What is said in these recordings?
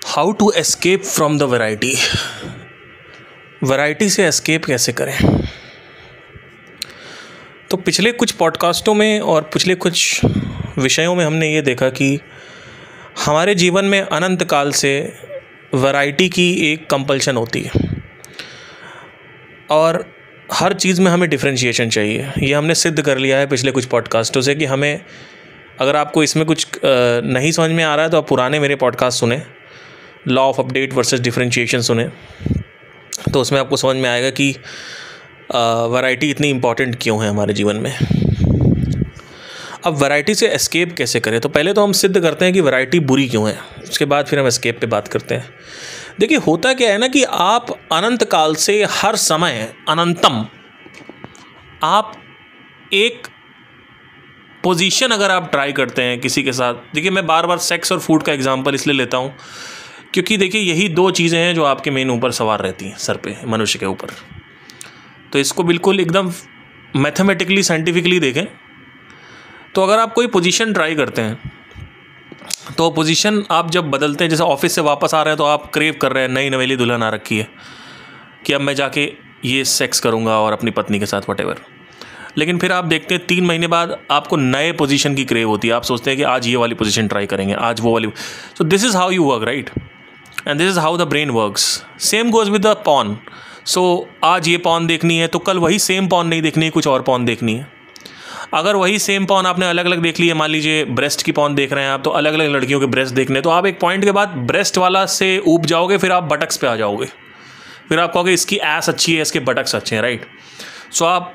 How to escape from the variety. Variety से escape कैसे करें। तो पिछले कुछ पॉडकास्टों में और पिछले कुछ विषयों में हमने ये देखा कि हमारे जीवन में अनंत काल से वैरायटी की एक कंपल्शन होती है और हर चीज़ में हमें डिफरेंशिएशन चाहिए। ये हमने सिद्ध कर लिया है पिछले कुछ पॉडकास्टों से कि हमें, अगर आपको इसमें कुछ नहीं समझ में आ रहा है तो आप पुराने मेरे पॉडकास्ट सुने, law of update versus differentiation सुने, तो उसमें आपको समझ में आएगा कि वैरायटी इतनी इम्पॉर्टेंट क्यों है हमारे जीवन में। अब वैरायटी से एस्केप कैसे करें, तो पहले तो हम सिद्ध करते हैं कि वैरायटी बुरी क्यों है, उसके बाद फिर हम एस्केप पे बात करते हैं। देखिए, होता क्या है ना कि आप अनंत काल से हर समय अनंतम आप एक पोजीशन अगर आप ट्राई करते हैं किसी के साथ। देखिए, मैं बार बार सेक्स और फूड का एग्जांपल इसलिए लेता हूँ क्योंकि देखिए यही दो चीज़ें हैं जो आपके मेन ऊपर सवार रहती हैं, सर पे, मनुष्य के ऊपर। तो इसको बिल्कुल एकदम मैथमेटिकली साइंटिफिकली देखें तो अगर आप कोई पोजीशन ट्राई करते हैं तो पोजीशन आप जब बदलते हैं, जैसे ऑफिस से वापस आ रहे हैं तो आप क्रेव कर रहे हैं, नई नवेली दुल्हन आ रखी है कि अब मैं जाके ये सेक्स करूँगा और अपनी पत्नी के साथ वटेवर। लेकिन फिर आप देखते हैं 3 महीने बाद आपको नए पोजीशन की क्रेव होती है, आप सोचते हैं कि आज ये वाली पोजीशन ट्राई करेंगे, आज वो वाली। So this is how you work, right, and this is how the brain works. Same goes with the porn. So आज ये पॉर्न देखनी है तो कल वही सेम पॉर्न नहीं देखनी है, कुछ और पॉर्न देखनी है। अगर वही सेम पॉर्न आपने अलग अलग देख ली है, मान लीजिए ब्रेस्ट की पॉर्न देख रहे हैं आप, तो अलग अलग लड़कियों के ब्रेस्ट देखने, तो आप एक पॉइंट के बाद ब्रेस्ट वाला से ऊब जाओगे, फिर आप बटक्स पे आ जाओगे, फिर आप कहोगे इसकी एस अच्छी है, इसके बटक्स अच्छे हैं, राइट। सो आप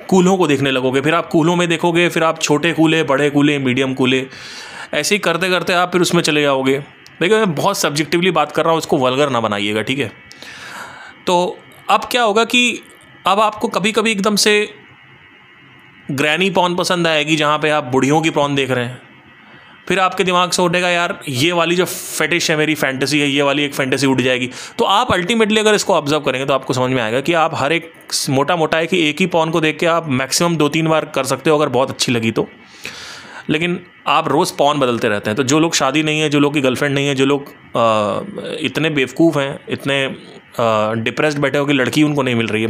कूल्हों को देखने लगोगे, फिर आप कूल्हों में देखोगे, फिर आप छोटे कूल्हे, बड़े कूल्हे, मीडियम कूल्हे, ऐसे ही करते करते आप फिर उसमें चले जाओगे। देखिए, मैं बहुत सब्जेक्टिवली बात कर रहा हूँ, उसको वल्गर ना बनाइएगा, ठीक है। तो अब क्या होगा कि अब आपको कभी कभी एकदम से ग्रैनी पॉर्न पसंद आएगी जहाँ पे आप बुढ़ियों की पॉर्न देख रहे हैं, फिर आपके दिमाग से उठेगा यार ये वाली जो फेटिश है, मेरी फैंटेसी है, ये वाली एक फैंटेसी उठ जाएगी। तो आप अल्टीमेटली अगर इसको ऑब्जर्व करेंगे तो आपको समझ में आएगा कि आप हर एक मोटा मोटा है कि एक ही पॉर्न को देख के आप मैक्सिमम 2-3 बार कर सकते हो अगर बहुत अच्छी लगी तो, लेकिन आप रोज़ पॉर्न बदलते रहते हैं। तो जो लोग शादी नहीं है, जो लोग की गर्लफ्रेंड नहीं है, जो लोग इतने बेवकूफ़ हैं, इतने डिप्रेस्ड बैठे हो कि लड़की उनको नहीं मिल रही है,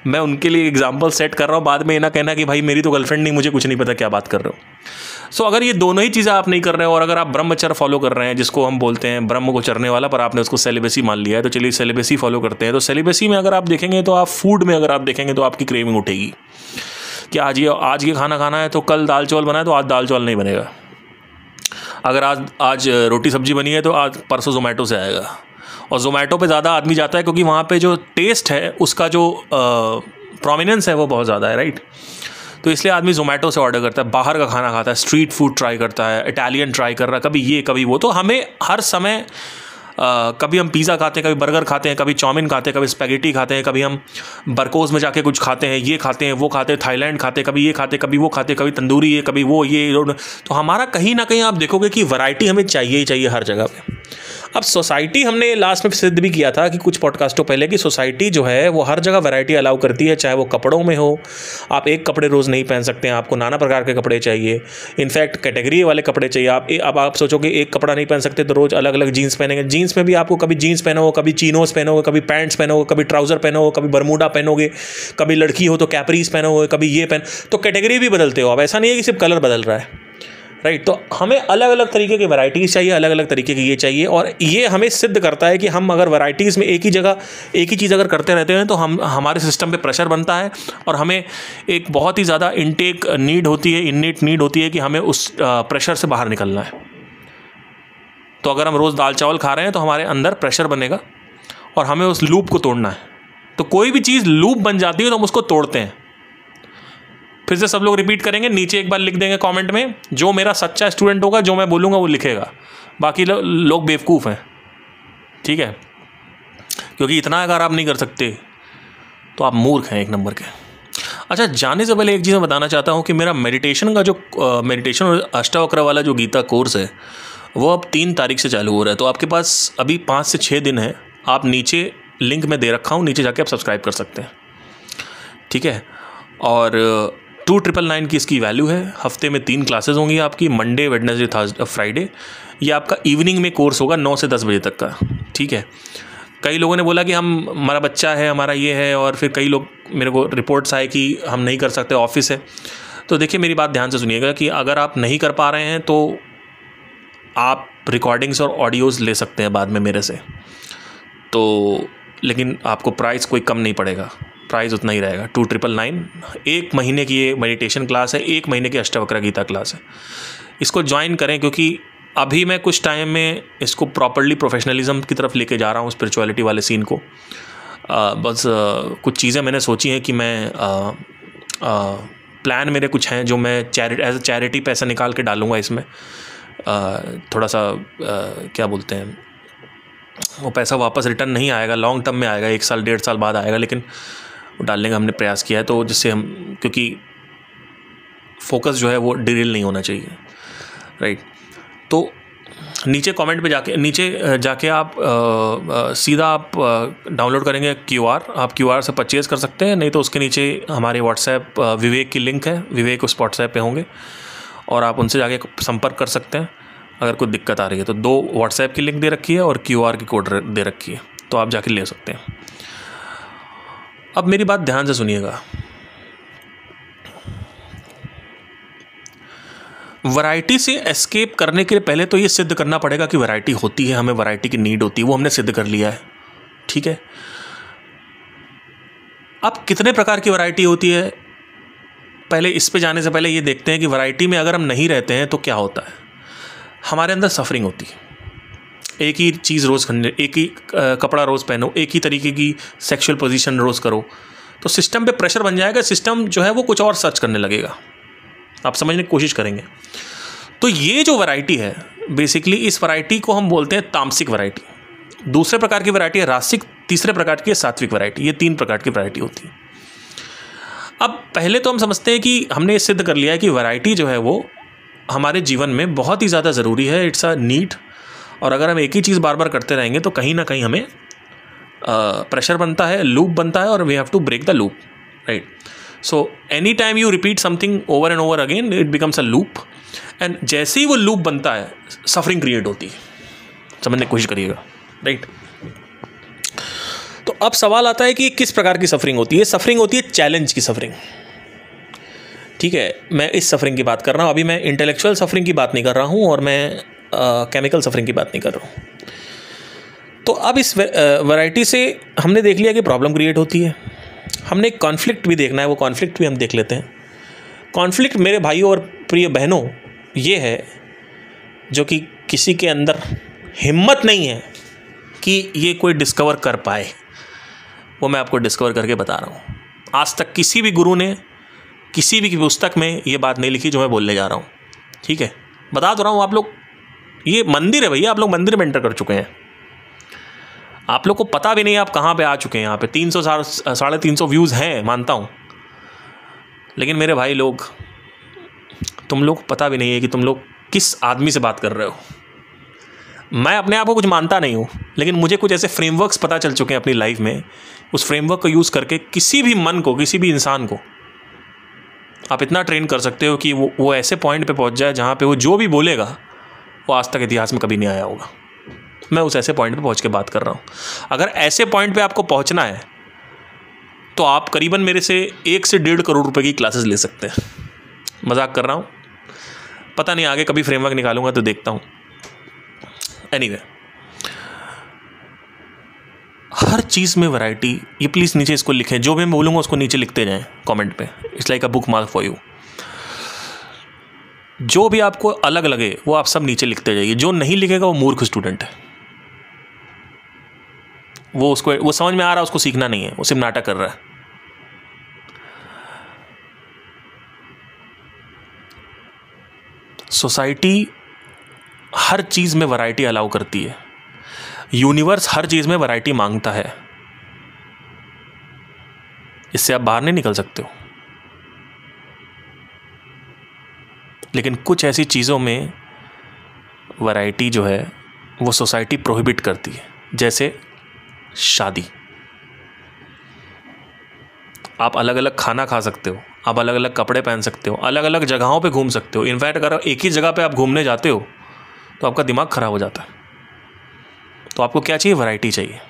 मैं उनके लिए एग्जांपल सेट कर रहा हूँ, बाद में ये ना कहना कि भाई मेरी तो गर्लफ्रेंड नहीं, मुझे कुछ नहीं पता क्या बात कर रहे हो। सो अगर ये दोनों ही चीज़ें आप नहीं कर रहे हो और अगर आप ब्रह्मचर्य फॉलो कर रहे हैं, जिसको हम बोलते हैं ब्रह्म को चरने वाला, पर आपने उसको सेलिबेसी मान लिया है, तो चलिए सेलिबेसी फॉलो करते हैं। तो सेलिबेसी में अगर आप देखेंगे तो आप फूड में अगर आप देखेंगे तो आपकी क्रेविंग उठेगी कि आज ये खाना खाना है, तो कल दाल चावल बना है तो आज दाल चावल नहीं बनेगा। अगर आज रोटी सब्जी बनी है तो आज परसों जोमेटो से आएगा। और जोमेटो पे ज़्यादा आदमी जाता है क्योंकि वहाँ पे जो टेस्ट है उसका जो प्रोमिनेंस है वो बहुत ज़्यादा है, राइट। तो इसलिए आदमी जोमेटो से ऑर्डर करता है, बाहर का खाना खाता है, स्ट्रीट फूड ट्राई करता है, इटालियन ट्राई कर रहा है, कभी ये कभी वो। तो हमें हर समय कभी हम पिज़्ज़ा खाते हैं, कभी बर्गर खाते हैं, कभी चाउमीन खाते हैं, कभी स्पैगेटी खाते हैं, कभी हम बरकोस में जाके कुछ खाते हैं, ये खाते हैं, वो खाते हैं, थाईलैंड खाते हैं, कभी ये खाते हैं, कभी वो खाते हैं, कभी तंदूरी है, कभी वो ये। तो हमारा कहीं ना कहीं आप देखोगे कि वैरायटी हमें चाहिए ही चाहिए हर जगह पे। अब सोसाइटी, हमने लास्ट में सिद्ध भी किया था कि कुछ पॉडकास्टों पहले कि सोसाइटी जो है वो हर जगह वैरायटी अलाउ करती है, चाहे वो कपड़ों में हो। आप एक कपड़े रोज़ नहीं पहन सकते हैं, आपको नाना प्रकार के कपड़े चाहिए, इनफैक्ट कैटेगरी वाले कपड़े चाहिए। अब आप सोचोगे एक कपड़ा नहीं पहन सकते तो रोज़ अलग अलग जीन्स पहनेंगे। जीन्स में भी आपको कभी जीन्स पहनोगे, कभी चीनोस पहनोगे, कभी पैंट्स पहनोगे, कभी ट्राउज़र पहनोगे, कभी बरमूडा पहनोगे, कभी लड़की हो तो कैपरीज पहनोगे, कभी ये पहन, तो कैटेगरी भी बदलते हो। अब ऐसा नहीं है कि सिर्फ कलर बदल रहा है, राइट। तो हमें अलग अलग तरीके की वैरायटीज़ चाहिए, अलग अलग तरीके की ये चाहिए, और ये हमें सिद्ध करता है कि हम अगर वैरायटीज़ में एक ही जगह एक ही चीज़ अगर करते रहते हैं तो हमारे सिस्टम पे प्रेशर बनता है और हमें एक बहुत ही ज़्यादा इनटेक नीड होती है, इननेट नीड होती है कि हमें उस प्रेशर से बाहर निकलना है। तो अगर हम रोज़ दाल चावल खा रहे हैं तो हमारे अंदर प्रेशर बनेगा और हमें उस लूप को तोड़ना है। तो कोई भी चीज़ लूप बन जाती है तो हम उसको तोड़ते हैं। फिर से सब लोग रिपीट करेंगे, नीचे एक बार लिख देंगे कमेंट में, जो मेरा सच्चा स्टूडेंट होगा जो मैं बोलूँगा वो लिखेगा, बाकी लोग बेवकूफ़ हैं, ठीक है। क्योंकि इतना अगर आप नहीं कर सकते तो आप मूर्ख हैं एक नंबर के। अच्छा, जाने से पहले एक चीज़ मैं बताना चाहता हूँ कि मेरा मेडिटेशन का जो मेडिटेशन और अष्टावक्र वाला जो गीता कोर्स है वो अब 3 तारीख से चालू हो रहा है। तो आपके पास अभी 5 से 6 दिन है, आप नीचे लिंक में दे रखा हूँ, नीचे जाके आप सब्सक्राइब कर सकते हैं, ठीक है। और 2999 की इसकी वैल्यू है। हफ्ते में 3 क्लासेस होंगी आपकी, मंडे, वेडनेसडे, थर्सडे, फ्राइडे। ये आपका इवनिंग में कोर्स होगा 9 से 10 बजे तक का, ठीक है। कई लोगों ने बोला कि हमारा बच्चा है, हमारा ये है, और फिर कई लोग मेरे को रिपोर्ट्स आए कि हम नहीं कर सकते, ऑफिस है। तो देखिए मेरी बात ध्यान से सुनिएगा कि अगर आप नहीं कर पा रहे हैं तो आप रिकॉर्डिंग्स और ऑडियोज़ ले सकते हैं बाद में मेरे से, तो लेकिन आपको प्राइस कोई कम नहीं पड़ेगा, प्राइस उतना ही रहेगा 2999। 1 महीने की ये मेडिटेशन क्लास है, 1 महीने की अष्टवक्र गीता क्लास है। इसको ज्वाइन करें, क्योंकि अभी मैं कुछ टाइम में इसको प्रॉपर्ली प्रोफेशनलिज्म की तरफ लेके जा रहा हूँ, स्पिरिचुअलिटी वाले सीन को। बस कुछ चीज़ें मैंने सोची हैं कि मैं प्लान मेरे कुछ हैं जो मैं एज अ चैरिटी पैसा निकाल के डालूँगा इसमें। थोड़ा सा क्या बोलते हैं, वो पैसा वापस रिटर्न नहीं आएगा, लॉन्ग टर्म में आएगा, 1 साल 1.5 साल बाद आएगा, लेकिन डालने का हमने प्रयास किया है। तो जिससे हम, क्योंकि फोकस जो है वो डिरेल नहीं होना चाहिए, राइट। तो नीचे कमेंट पे जाके आप सीधा आप डाउनलोड करेंगे QR, आप QR से परचेज़ कर सकते हैं, नहीं तो उसके नीचे हमारे व्हाट्सएप विवेक की लिंक है, विवेक उस व्हाट्सएप पे होंगे और आप उनसे जाके संपर्क कर सकते हैं अगर कोई दिक्कत आ रही है। तो 2 व्हाट्सएप की लिंक दे रखी है और QR की कोड दे रखी है, तो आप जाके ले सकते हैं। अब मेरी बात ध्यान से सुनिएगा, वैरायटी से एस्केप करने के लिए पहले तो ये सिद्ध करना पड़ेगा कि वैरायटी होती है, हमें वैरायटी की नीड होती है, वो हमने सिद्ध कर लिया है, ठीक है। अब कितने प्रकार की वैरायटी होती है, पहले इस पे जाने से पहले ये देखते हैं कि वैरायटी में अगर हम नहीं रहते हैं तो क्या होता है। हमारे अंदर सफरिंग होती है। एक ही चीज़ रोज़ करने, एक ही कपड़ा रोज़ पहनो, एक ही तरीके की सेक्सुअल पोजीशन रोज़ करो, तो सिस्टम पे प्रेशर बन जाएगा, सिस्टम जो है वो कुछ और सर्च करने लगेगा, आप समझने की कोशिश करेंगे। तो ये जो वैरायटी है, बेसिकली इस वैरायटी को हम बोलते हैं तामसिक वैरायटी। दूसरे प्रकार की वैरायटी है रासिक, तीसरे प्रकार की है सात्विक वैरायटी। ये 3 प्रकार की वैरायटी होती है। अब पहले तो हम समझते हैं कि हमने ये सिद्ध कर लिया है कि वैरायटी जो है वो हमारे जीवन में बहुत ही ज़्यादा ज़रूरी है, इट्स अ नीड। और अगर हम एक ही चीज़ बार बार करते रहेंगे तो कहीं ना कहीं हमें प्रेशर बनता है, लूप बनता है, और we have to break the loop, right. So any time you repeat something over and over again, it becomes a loop, and जैसे ही वो लूप बनता है सफरिंग क्रिएट होती है, समझने की कोशिश करिएगा, राइट। तो अब सवाल आता है कि किस प्रकार की सफरिंग होती है। सफरिंग होती है चैलेंज की सफरिंग, ठीक है। मैं इस सफरिंग की बात कर रहा हूँ, अभी मैं इंटेलेक्चुअल सफरिंग की बात नहीं कर रहा हूँ, और मैं केमिकल सफरिंग की बात नहीं कर रहा हूँ। तो अब इस वैरायटी से हमने देख लिया कि प्रॉब्लम क्रिएट होती है, हमने एक कॉन्फ्लिक्ट भी देखना है, वो कॉन्फ्लिक्ट भी हम देख लेते हैं। कॉन्फ्लिक्ट मेरे भाइयों और प्रिय बहनों ये है जो कि किसी के अंदर हिम्मत नहीं है कि ये कोई डिस्कवर कर पाए, वो मैं आपको डिस्कवर करके बता रहा हूँ। आज तक किसी भी गुरु ने किसी भी पुस्तक में ये बात नहीं लिखी जो मैं बोलने जा रहा हूँ, ठीक है। बता तो रहा हूँ, आप लोग, ये मंदिर है भैया, आप लोग मंदिर में एंटर कर चुके हैं, आप लोग को पता भी नहीं आप कहाँ पे आ चुके हैं। यहाँ पे 300-350 व्यूज़ हैं, मानता हूँ, लेकिन मेरे भाई लोग, तुम लोग पता भी नहीं है कि तुम लोग किस आदमी से बात कर रहे हो। मैं अपने आप को कुछ मानता नहीं हूँ, लेकिन मुझे कुछ ऐसे फ्रेमवर्क्स पता चल चुके हैं अपनी लाइफ में, उस फ्रेमवर्क को यूज़ करके किसी भी मन को, किसी भी इंसान को आप इतना ट्रेन कर सकते हो कि वो ऐसे पॉइंट पे पहुँच जाए जहाँ पे वो जो भी बोलेगा वो आज तक इतिहास में कभी नहीं आया होगा। मैं उस ऐसे पॉइंट पे पहुँच के बात कर रहा हूँ। अगर ऐसे पॉइंट पे आपको पहुँचना है तो आप करीबन मेरे से 1 से 1.5 करोड़ रुपए की क्लासेस ले सकते हैं। मजाक कर रहा हूँ, पता नहीं आगे कभी फ्रेमवर्क निकालूंगा तो देखता हूँ। एनीवे, हर चीज़ में वैरायटी, ये प्लीज़ नीचे इसको लिखें, जो भी मैं बोलूँगा उसको नीचे लिखते जाएं कमेंट पे। It's like a book mark for you. जो भी आपको अलग लगे वो आप सब नीचे लिखते जाइए। जो नहीं लिखेगा वो मूर्ख स्टूडेंट है, वो समझ में आ रहा है, उसको सीखना नहीं है, वो सिर्फ नाटक कर रहा है। सोसाइटी हर चीज़ में वैरायटी अलाउ करती है, यूनिवर्स हर चीज़ में वैरायटी मांगता है, इससे आप बाहर नहीं निकल सकते हो। लेकिन कुछ ऐसी चीज़ों में वैरायटी जो है वो सोसाइटी प्रोहिबिट करती है, जैसे शादी। आप अलग अलग खाना खा सकते हो, आप अलग अलग कपड़े पहन सकते हो, अलग अलग जगहों पे घूम सकते हो। इनफैक्ट अगर एक ही जगह पे आप घूमने जाते हो तो आपका दिमाग ख़राब हो जाता है। तो आपको क्या चाहिए? वैरायटी चाहिए।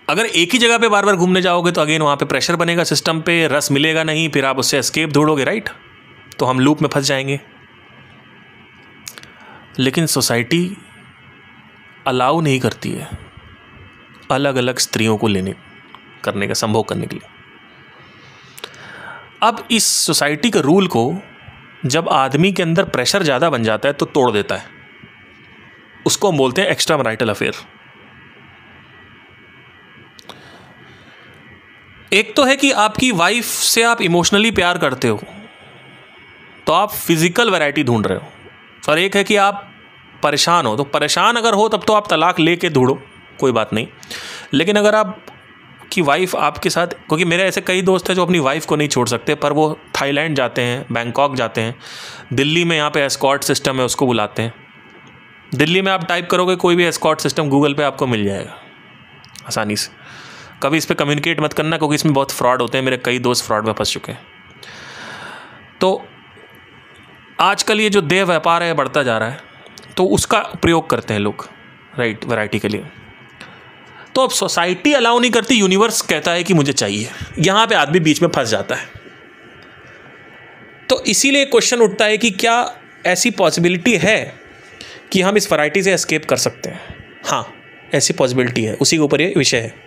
अगर एक ही जगह पे बार बार घूमने जाओगे तो अगेन वहाँ पे प्रेशर बनेगा सिस्टम पे, रस मिलेगा नहीं, फिर आप उससे एस्केप ढूंढोगे, राइट? तो हम लूप में फंस जाएंगे। लेकिन सोसाइटी अलाउ नहीं करती है अलग अलग स्त्रियों को करने का, संभोग करने के लिए। अब इस सोसाइटी के रूल को जब आदमी के अंदर प्रेशर ज़्यादा बन जाता है तो तोड़ देता है। उसको हम बोलते हैं एक्स्ट्रा मैरिटल अफेयर। एक तो है कि आपकी वाइफ से आप इमोशनली प्यार करते हो तो आप फिजिकल वैरायटी ढूंढ रहे हो, और एक है कि आप परेशान हो। तो परेशान अगर हो तब तो आप तलाक लेके ढूंढो, कोई बात नहीं। लेकिन अगर आप की वाइफ आपके साथ, क्योंकि मेरे ऐसे कई दोस्त हैं जो अपनी वाइफ को नहीं छोड़ सकते, पर वो थाईलैंड जाते हैं, बैंकॉक जाते हैं, दिल्ली में यहाँ पे एस्कॉर्ट सिस्टम है उसको बुलाते हैं। दिल्ली में आप टाइप करोगे कोई भी एस्कॉर्ट सिस्टम गूगल पे आपको मिल जाएगा आसानी से। कभी इस पर कम्युनिकेट मत करना क्योंकि इसमें बहुत फ्रॉड होते हैं। मेरे कई दोस्त फ्रॉड में फंस चुके हैं। तो आजकल ये जो देह व्यापार है बढ़ता जा रहा है, तो उसका प्रयोग करते हैं लोग, राइट, वैरायटी के लिए। तो अब सोसाइटी अलाउ नहीं करती, यूनिवर्स कहता है कि मुझे चाहिए। यहाँ पे आदमी बीच में फंस जाता है। तो इसीलिए क्वेश्चन उठता है कि क्या ऐसी पॉसिबिलिटी है कि हम इस वैरायटी से एस्केप कर सकते हैं? हाँ, ऐसी पॉसिबिलिटी है। उसी के ऊपर ये विषय है।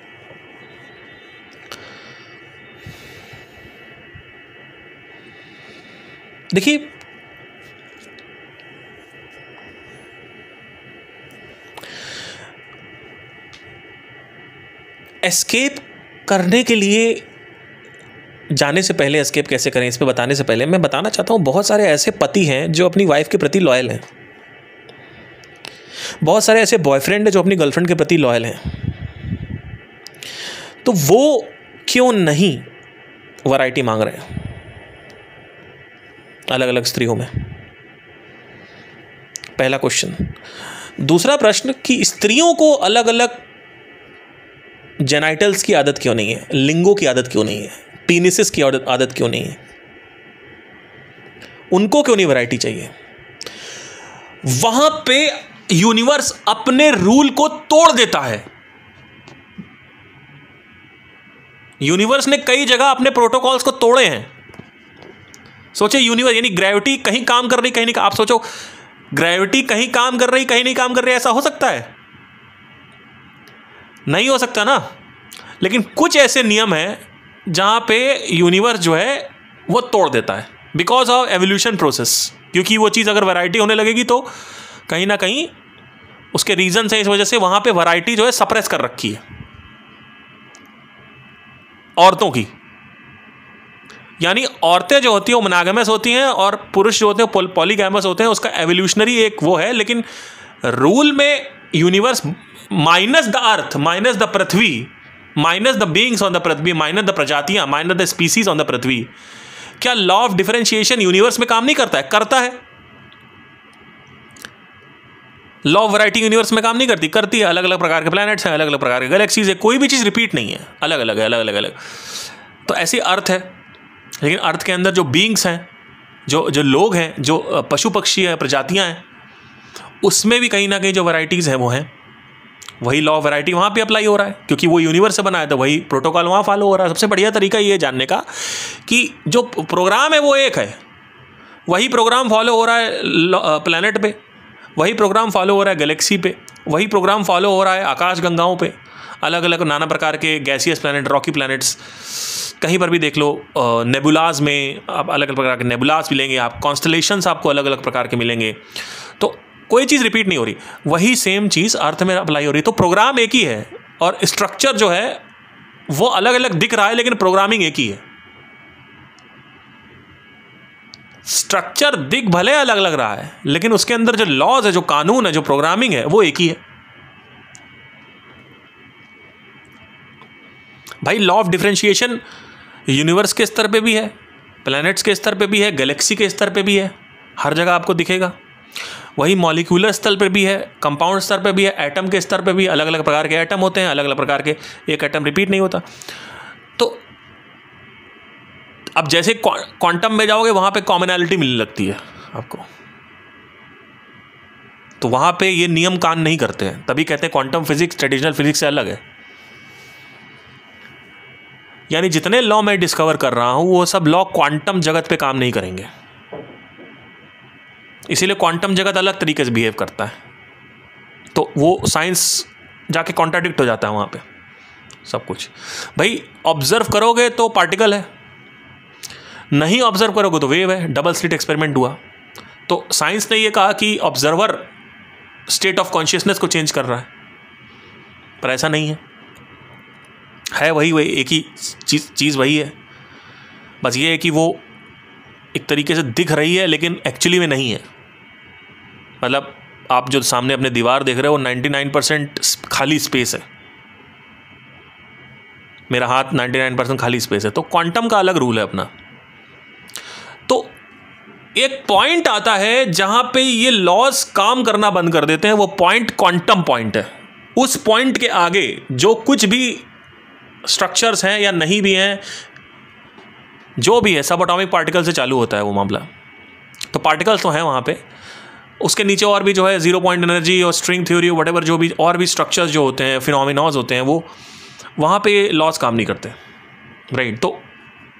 देखिए, एस्केप करने के लिए जाने से पहले, एस्केप कैसे करें इस पे बताने से पहले मैं बताना चाहता हूँ, बहुत सारे ऐसे पति हैं जो अपनी वाइफ के प्रति लॉयल हैं। बहुत सारे ऐसे बॉयफ्रेंड हैं जो अपनी गर्लफ्रेंड के प्रति लॉयल हैं। तो वो क्यों नहीं वैरायटी मांग रहे हैं अलग अलग स्त्रियों में? पहला क्वेश्चन। दूसरा प्रश्न कि स्त्रियों को अलग अलग जेनाइटल्स की आदत क्यों नहीं है, लिंगों की आदत क्यों नहीं है, पीनिसेस की आदत क्यों नहीं है? उनको क्यों नहीं वैरायटी चाहिए? वहां पे यूनिवर्स अपने रूल को तोड़ देता है। यूनिवर्स ने कई जगह अपने प्रोटोकॉल्स को तोड़े हैं। सोचे यूनिवर्स, यानी ग्रेविटी कहीं काम कर रही, कहीं नहीं। आप सोचो, ग्रेविटी कहीं काम कर रही, कहीं नहीं काम कर रही, ऐसा हो सकता है? नहीं हो सकता ना। लेकिन कुछ ऐसे नियम हैं जहां पे यूनिवर्स जो है वो तोड़ देता है बिकॉज ऑफ एवोल्यूशन प्रोसेस। क्योंकि वो चीज़ अगर वैरायटी होने लगेगी तो कहीं ना कहीं उसके रीजन है, इस वजह से वहां पे वैरायटी जो है सप्रेस कर रखी है औरतों की। यानी औरतें जो होती हैं वो मोनोगैमस होती हैं और पुरुष जो होते हैं पॉलीगैमस होते हैं। उसका एवोल्यूशनरी एक वो है, लेकिन रूल में universe minus the earth, minus the पृथ्वी, minus the beings on the पृथ्वी, माइनस द प्रजातियां, minus the species on the पृथ्वी, क्या लॉ ऑफ डिफरेंशिएशन यूनिवर्स में काम नहीं करता है? करता है। लॉ ऑफ वैरायटी यूनिवर्स में काम नहीं करती? करती है। अलग अलग प्रकार के प्लैनेट्स हैं, अलग अलग प्रकार के गैलेक्सीज है, कोई भी चीज़ रिपीट नहीं है, अलग अलग है, अलग अलग अलग। तो ऐसी अर्थ है, लेकिन अर्थ के अंदर जो बीइंग्स हैं, जो लोग हैं, जो पशु पक्षी है, प्रजातियां हैं, उसमें भी कहीं ना कहीं जो वैरायटीज़ हैं वो हैं। वही लॉ ऑफ वैरायटी वहाँ पे अप्लाई हो रहा है क्योंकि वो यूनिवर्स से बना है, तो वही प्रोटोकॉल वहाँ फॉलो हो रहा है। सबसे बढ़िया तरीका ये जानने का कि जो प्रोग्राम है वो एक है, वही प्रोग्राम फॉलो हो रहा है प्लैनेट पे, वही प्रोग्राम फॉलो हो रहा है गैलेक्सी पे, वही प्रोग्राम फॉलो हो रहा है आकाश गंगाओं पे, अलग अलग नाना प्रकार के गैसियस प्लैनेट, रॉकी प्लैनेट्स। कहीं पर भी देख लो, नेबुलाज में आप अलग अलग प्रकार के नेबुलाज मिलेंगे, आप कॉन्स्टलेशंस आपको अलग अलग प्रकार के मिलेंगे। तो कोई चीज़ रिपीट नहीं हो रही, वही सेम चीज़ अर्थ में अप्लाई हो रही। तो प्रोग्राम एक ही है और स्ट्रक्चर जो है वो अलग अलग दिख रहा है, लेकिन प्रोग्रामिंग एक ही है। स्ट्रक्चर दिख भले अलग लग रहा है, लेकिन उसके अंदर जो लॉज है, जो कानून है, जो प्रोग्रामिंग है, वो एक ही है। भाई लॉ ऑफ डिफरेंशिएशन यूनिवर्स के स्तर पे भी है, प्लैनेट्स के स्तर पे भी है, गैलेक्सी के स्तर पे भी है, हर जगह आपको दिखेगा। वही मॉलिक्यूलर स्तर पे भी है, कंपाउंड स्तर पे भी है, एटम के स्तर पे भी अलग अलग प्रकार के एटम होते हैं, अलग अलग प्रकार के, एक एटम रिपीट नहीं होता। तो अब जैसे क्वांटम में जाओगे वहां पे कॉमनैलिटी मिलने लगती है आपको, तो वहां पे ये नियम काम नहीं करते हैं, तभी कहते हैं क्वांटम फिजिक्स ट्रेडिशनल फिजिक्स से अलग है। यानी जितने लॉ मैं डिस्कवर कर रहा हूं वो सब लॉ क्वांटम जगत पे काम नहीं करेंगे, इसीलिए क्वांटम जगत अलग तरीके से बिहेव करता है, तो वो साइंस जाके कॉन्ट्राडिक्ट हो जाता है वहां पे सब कुछ। भाई ऑब्जर्व करोगे तो पार्टिकल है, नहीं ऑब्जर्व करोगे तो वेव है। डबल स्लिट एक्सपेरिमेंट हुआ, तो साइंस ने ये कहा कि ऑब्जर्वर स्टेट ऑफ कॉन्शियसनेस को चेंज कर रहा है, पर ऐसा नहीं है वही एक ही चीज़ वही है, बस ये है कि वो एक तरीके से दिख रही है लेकिन एक्चुअली में नहीं है। मतलब आप जो सामने अपने दीवार देख रहे हो 99% खाली स्पेस है, मेरा हाथ 99% खाली स्पेस है, तो क्वांटम का अलग रूल है अपना। तो एक पॉइंट आता है जहां पे ये लॉज काम करना बंद कर देते हैं, वो पॉइंट क्वांटम पॉइंट है। उस पॉइंट के आगे जो कुछ भी स्ट्रक्चर्स हैं या नहीं भी हैं, जो भी है सब एटॉमिक पार्टिकल से चालू होता है वो मामला। तो पार्टिकल्स तो हैं वहाँ पे, उसके नीचे और भी जो है जीरो पॉइंट एनर्जी और स्ट्रिंग थ्योरी व्हाटएवर जो भी और भी स्ट्रक्चर्स जो होते हैं, फिनोमिनाज होते हैं, वो वहाँ पे लॉज काम नहीं करते, राइट। तो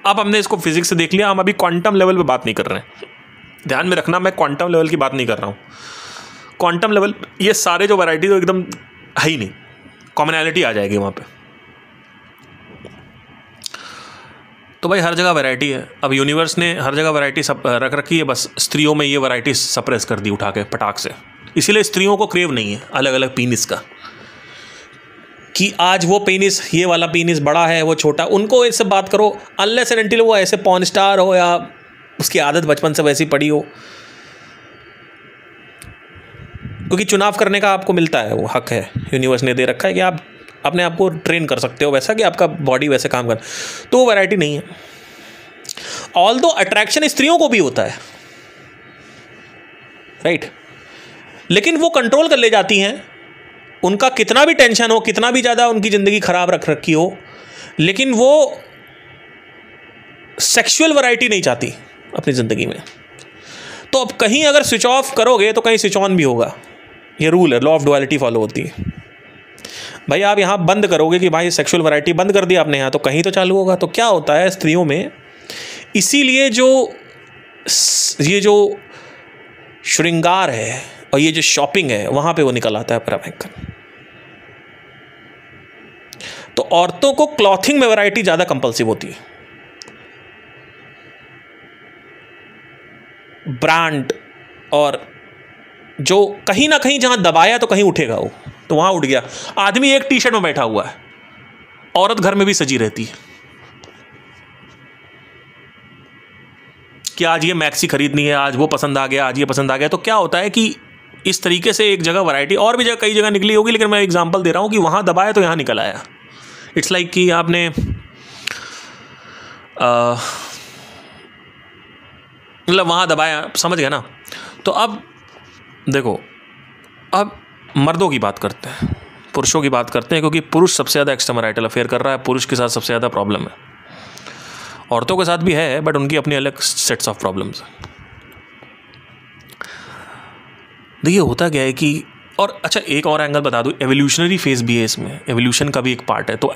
अब हमने इसको फिजिक्स से देख लिया, हम अभी क्वांटम लेवल पे बात नहीं कर रहे हैं। ध्यान में रखना, मैं क्वांटम लेवल की बात नहीं कर रहा हूँ। क्वांटम लेवल ये सारे जो वैरायटी तो एकदम है ही नहीं, कॉमनैलिटी आ जाएगी वहाँ पे। तो भाई हर जगह वैरायटी है, अब यूनिवर्स ने हर जगह वैरायटी सब रख रखी है, बस स्त्रियों में ये वैरायटी सप्रेस कर दी उठा के पटाख से। इसीलिए स्त्रियों को क्रेव नहीं है अलग अलग पीनिस का, कि आज वो पेनिस, ये वाला पेनिस बड़ा है वो छोटा, उनको इससे बात करो अनलेस एंड अनटिल वो ऐसे पॉर्न स्टार हो या उसकी आदत बचपन से वैसी पड़ी हो, क्योंकि चुनाव करने का आपको मिलता है, वो हक है, यूनिवर्स ने दे रखा है कि आप अपने आप को ट्रेन कर सकते हो वैसा कि आपका बॉडी वैसे काम कर, तो वो वैरायटी नहीं है। ऑल्दो अट्रैक्शन स्त्रियों को भी होता है, राइट, लेकिन वो कंट्रोल कर ले जाती हैं, उनका कितना भी टेंशन हो, कितना भी ज़्यादा उनकी ज़िंदगी ख़राब रख रखी हो, लेकिन वो सेक्सुअल वैरायटी नहीं चाहती अपनी ज़िंदगी में। तो अब कहीं अगर स्विच ऑफ करोगे तो कहीं स्विच ऑन भी होगा, ये रूल है, लॉ ऑफ डुअलिटी फॉलो होती है। भाई आप यहाँ बंद करोगे कि भाई सेक्सुअल वैरायटी बंद कर दिया आपने यहाँ, तो कहीं तो चालू होगा। तो क्या होता है स्त्रियों में, इसीलिए ये जो श्रृंगार है और ये जो शॉपिंग है वहाँ पे वो निकल आता है भयंकर। तो औरतों को क्लॉथिंग में वैरायटी ज़्यादा कंपल्सिव होती है, ब्रांड, और जो कहीं ना कहीं जहाँ दबाया तो कहीं उठेगा वो, तो वहाँ उठ गया। आदमी एक टी शर्ट में बैठा हुआ है, औरत घर में भी सजी रहती है कि आज ये मैक्सी खरीदनी है, आज वो पसंद आ गया, आज ये पसंद आ गया। तो क्या होता है कि इस तरीके से एक जगह वैरायटी, और भी जगह कई जगह निकली होगी, लेकिन मैं एग्जांपल दे रहा हूँ कि वहाँ दबाया तो यहाँ निकल आया। इट्स लाइक कि आपने मतलब वहाँ दबाया, समझ गया ना। तो अब देखो, अब मर्दों की बात करते हैं, पुरुषों की बात करते हैं, क्योंकि पुरुष सबसे ज़्यादा एक्स्ट्रामैरिटल अफेयर कर रहा है, पुरुष के साथ सबसे ज़्यादा प्रॉब्लम है। औरतों के साथ भी है, बट उनकी अपनी अलग सेट्स ऑफ प्रॉब्लम्स। देखिए होता क्या है कि, और अच्छा एक और एंगल बता दूँ, एवोल्यूशनरी फेज भी है इसमें, एवोल्यूशन का भी एक पार्ट है। तो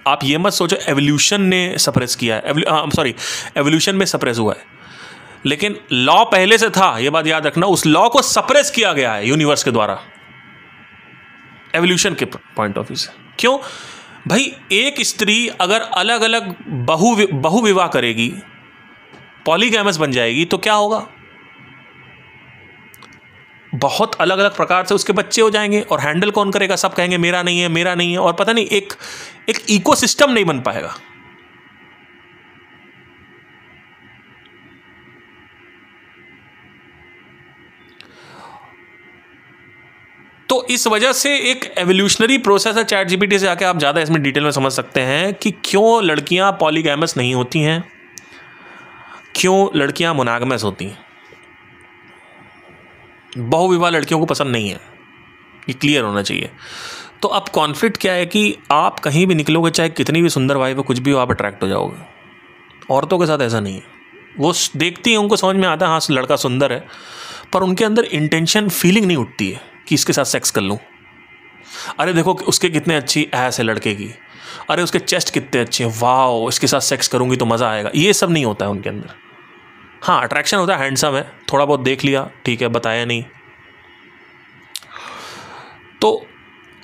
आप ये मत सोचो एवोल्यूशन ने सप्रेस किया है, एवोल्यूशन में सप्रेस हुआ है, लेकिन लॉ पहले से था, ये बात याद रखना। उस लॉ को सप्रेस किया गया है यूनिवर्स के द्वारा, एवोल्यूशन के पॉइंट ऑफ व्यू से। क्यों भाई, एक स्त्री अगर अलग अलग बहु विवाह करेगी, पॉलीगैमस बन जाएगी, तो क्या होगा, बहुत अलग अलग प्रकार से उसके बच्चे हो जाएंगे, और हैंडल कौन करेगा, सब कहेंगे मेरा नहीं है, मेरा नहीं है, और पता नहीं एक इकोसिस्टम नहीं बन पाएगा। तो इस वजह से एक एवोल्यूशनरी प्रोसेस है। चैट जीपीटी से आके आप ज़्यादा इसमें डिटेल में समझ सकते हैं कि क्यों लड़कियां पॉलीगैमस नहीं होती हैं, क्यों लड़कियां मोनोगैमस होती हैं। बहुविवाह लड़कियों को पसंद नहीं है, ये क्लियर होना चाहिए। तो अब कॉन्फ्लिक्ट क्या है कि आप कहीं भी निकलोगे, चाहे कितनी भी सुंदर वाइफ हो, कुछ भी हो, आप अट्रैक्ट हो जाओगे, औरतों के साथ ऐसा नहीं है। वो देखती हैं, उनको समझ में आता है हाँ लड़का सुंदर है, पर उनके अंदर इंटेंशन फीलिंग नहीं उठती है कि इसके साथ सेक्स कर लूँ। अरे देखो उसके कितने अच्छी ऐस है लड़के की, अरे उसके चेस्ट कितने अच्छे हैं, वाह इसके साथ सेक्स करूँगी तो मज़ा आएगा, ये सब नहीं होता है उनके अंदर। हाँ अट्रैक्शन होता है, हैंडसम है, थोड़ा बहुत देख लिया ठीक है, बताया नहीं। तो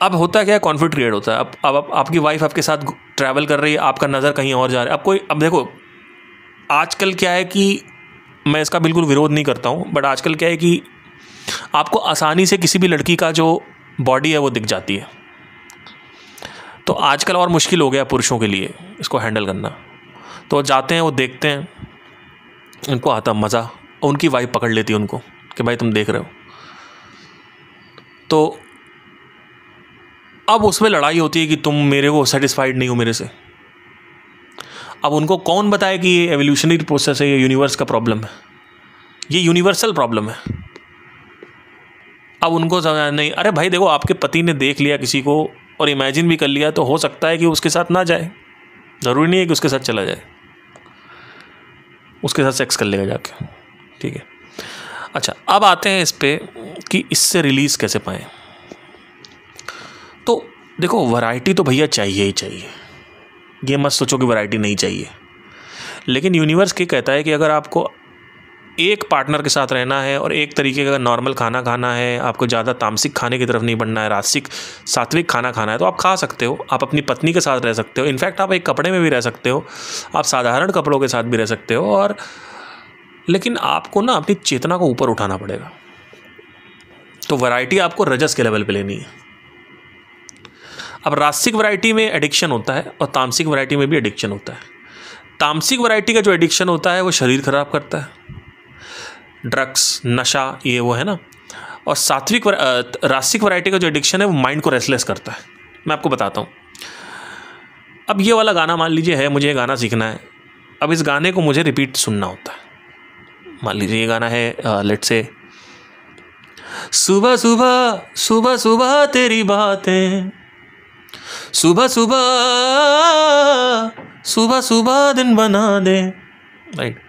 अब होता क्या है, कॉन्फ्लिक्ट क्रिएट होता है। अब आपकी वाइफ आपके साथ ट्रैवल कर रही है, आपका नज़र कहीं और जा रहा है। अब देखो आजकल क्या है कि मैं इसका बिल्कुल विरोध नहीं करता हूँ, बट आजकल क्या है कि आपको आसानी से किसी भी लड़की का जो बॉडी है वो दिख जाती है। तो आजकल और मुश्किल हो गया पुरुषों के लिए इसको हैंडल करना। तो वो जाते हैं, वो देखते हैं, उनको आता मज़ा, उनकी वाइफ पकड़ लेती है उनको कि भाई तुम देख रहे हो। तो अब उसमें लड़ाई होती है कि तुम मेरे को सेटिस्फाइड नहीं हो मेरे से। अब उनको कौन बताए कि ये एवोल्यूशनरी प्रोसेस है, ये यूनिवर्स का प्रॉब्लम है, ये यूनिवर्सल प्रॉब्लम है। अब उनको समझ नहीं, अरे भाई देखो आपके पति ने देख लिया किसी को और इमेजिन भी कर लिया, तो हो सकता है कि उसके साथ ना जाए, ज़रूरी नहीं है कि उसके साथ चला जाए, उसके साथ सेक्स कर लेगा जाके, ठीक है। अच्छा अब आते हैं इस पे कि इससे रिलीज़ कैसे पाएँ। तो देखो वैरायटी तो भैया चाहिए ही चाहिए, ये मत सोचो कि वैरायटी नहीं चाहिए। लेकिन यूनिवर्स क्या कहता है कि अगर आपको एक पार्टनर के साथ रहना है और एक तरीके का नॉर्मल खाना खाना है, आपको ज़्यादा तामसिक खाने की तरफ नहीं बढ़ना है, राजसिक सात्विक खाना खाना है, तो आप खा सकते हो। आप अपनी पत्नी के साथ रह सकते हो, इनफैक्ट आप एक कपड़े में भी रह सकते हो, आप साधारण कपड़ों के साथ भी रह सकते हो। और लेकिन आपको ना अपनी चेतना को ऊपर उठाना पड़ेगा। तो वैरायटी आपको रजस के लेवल पे लेनी है। अब राजसिक वैरायटी में एडिक्शन होता है और तामसिक वैरायटी में भी एडिक्शन होता है। तामसिक वैरायटी का जो एडिक्शन होता है वो शरीर खराब करता है, ड्रग्स, नशा, ये वो है ना। और राजसिक वैरायटी का जो एडिक्शन है वो माइंड को रेस्टलेस करता है। मैं आपको बताता हूँ। अब ये वाला गाना मान लीजिए है, मुझे ये गाना सीखना है। अब इस गाने को मुझे रिपीट सुनना होता है। मान लीजिए ये गाना है लेट्स से, सुबह सुबह सुबह सुबह तेरी बातें, सुबह सुबह सुबह सुबह दिन बना दे, राइट।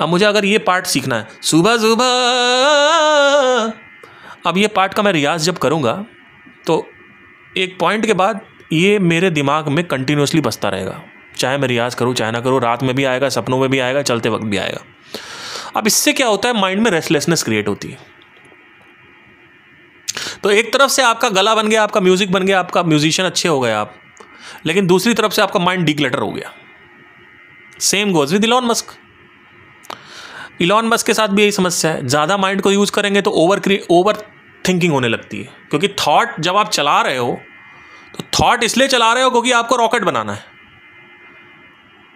अब मुझे अगर ये पार्ट सीखना है, सुबह सुबह, अब ये पार्ट का मैं रियाज जब करूँगा तो एक पॉइंट के बाद ये मेरे दिमाग में कंटिन्यूसली बजता रहेगा, चाहे मैं रियाज करूँ चाहे ना करूँ, रात में भी आएगा, सपनों में भी आएगा, चलते वक्त भी आएगा। अब इससे क्या होता है, माइंड में रेस्टलेसनेस क्रिएट होती है। तो एक तरफ से आपका गला बन गया, आपका म्यूजिक बन गया, आपका म्यूजिशियन अच्छे हो गए आप, लेकिन दूसरी तरफ से आपका माइंड डिक्लटर हो गया। Same goes with Elon Musk. Elon Musk के साथ भी यही समस्या है। ज़्यादा माइंड को यूज़ करेंगे तो ओवर थिंकिंग होने लगती है, क्योंकि थॉट जब आप चला रहे हो तो थॉट इसलिए चला रहे हो क्योंकि आपको रॉकेट बनाना है।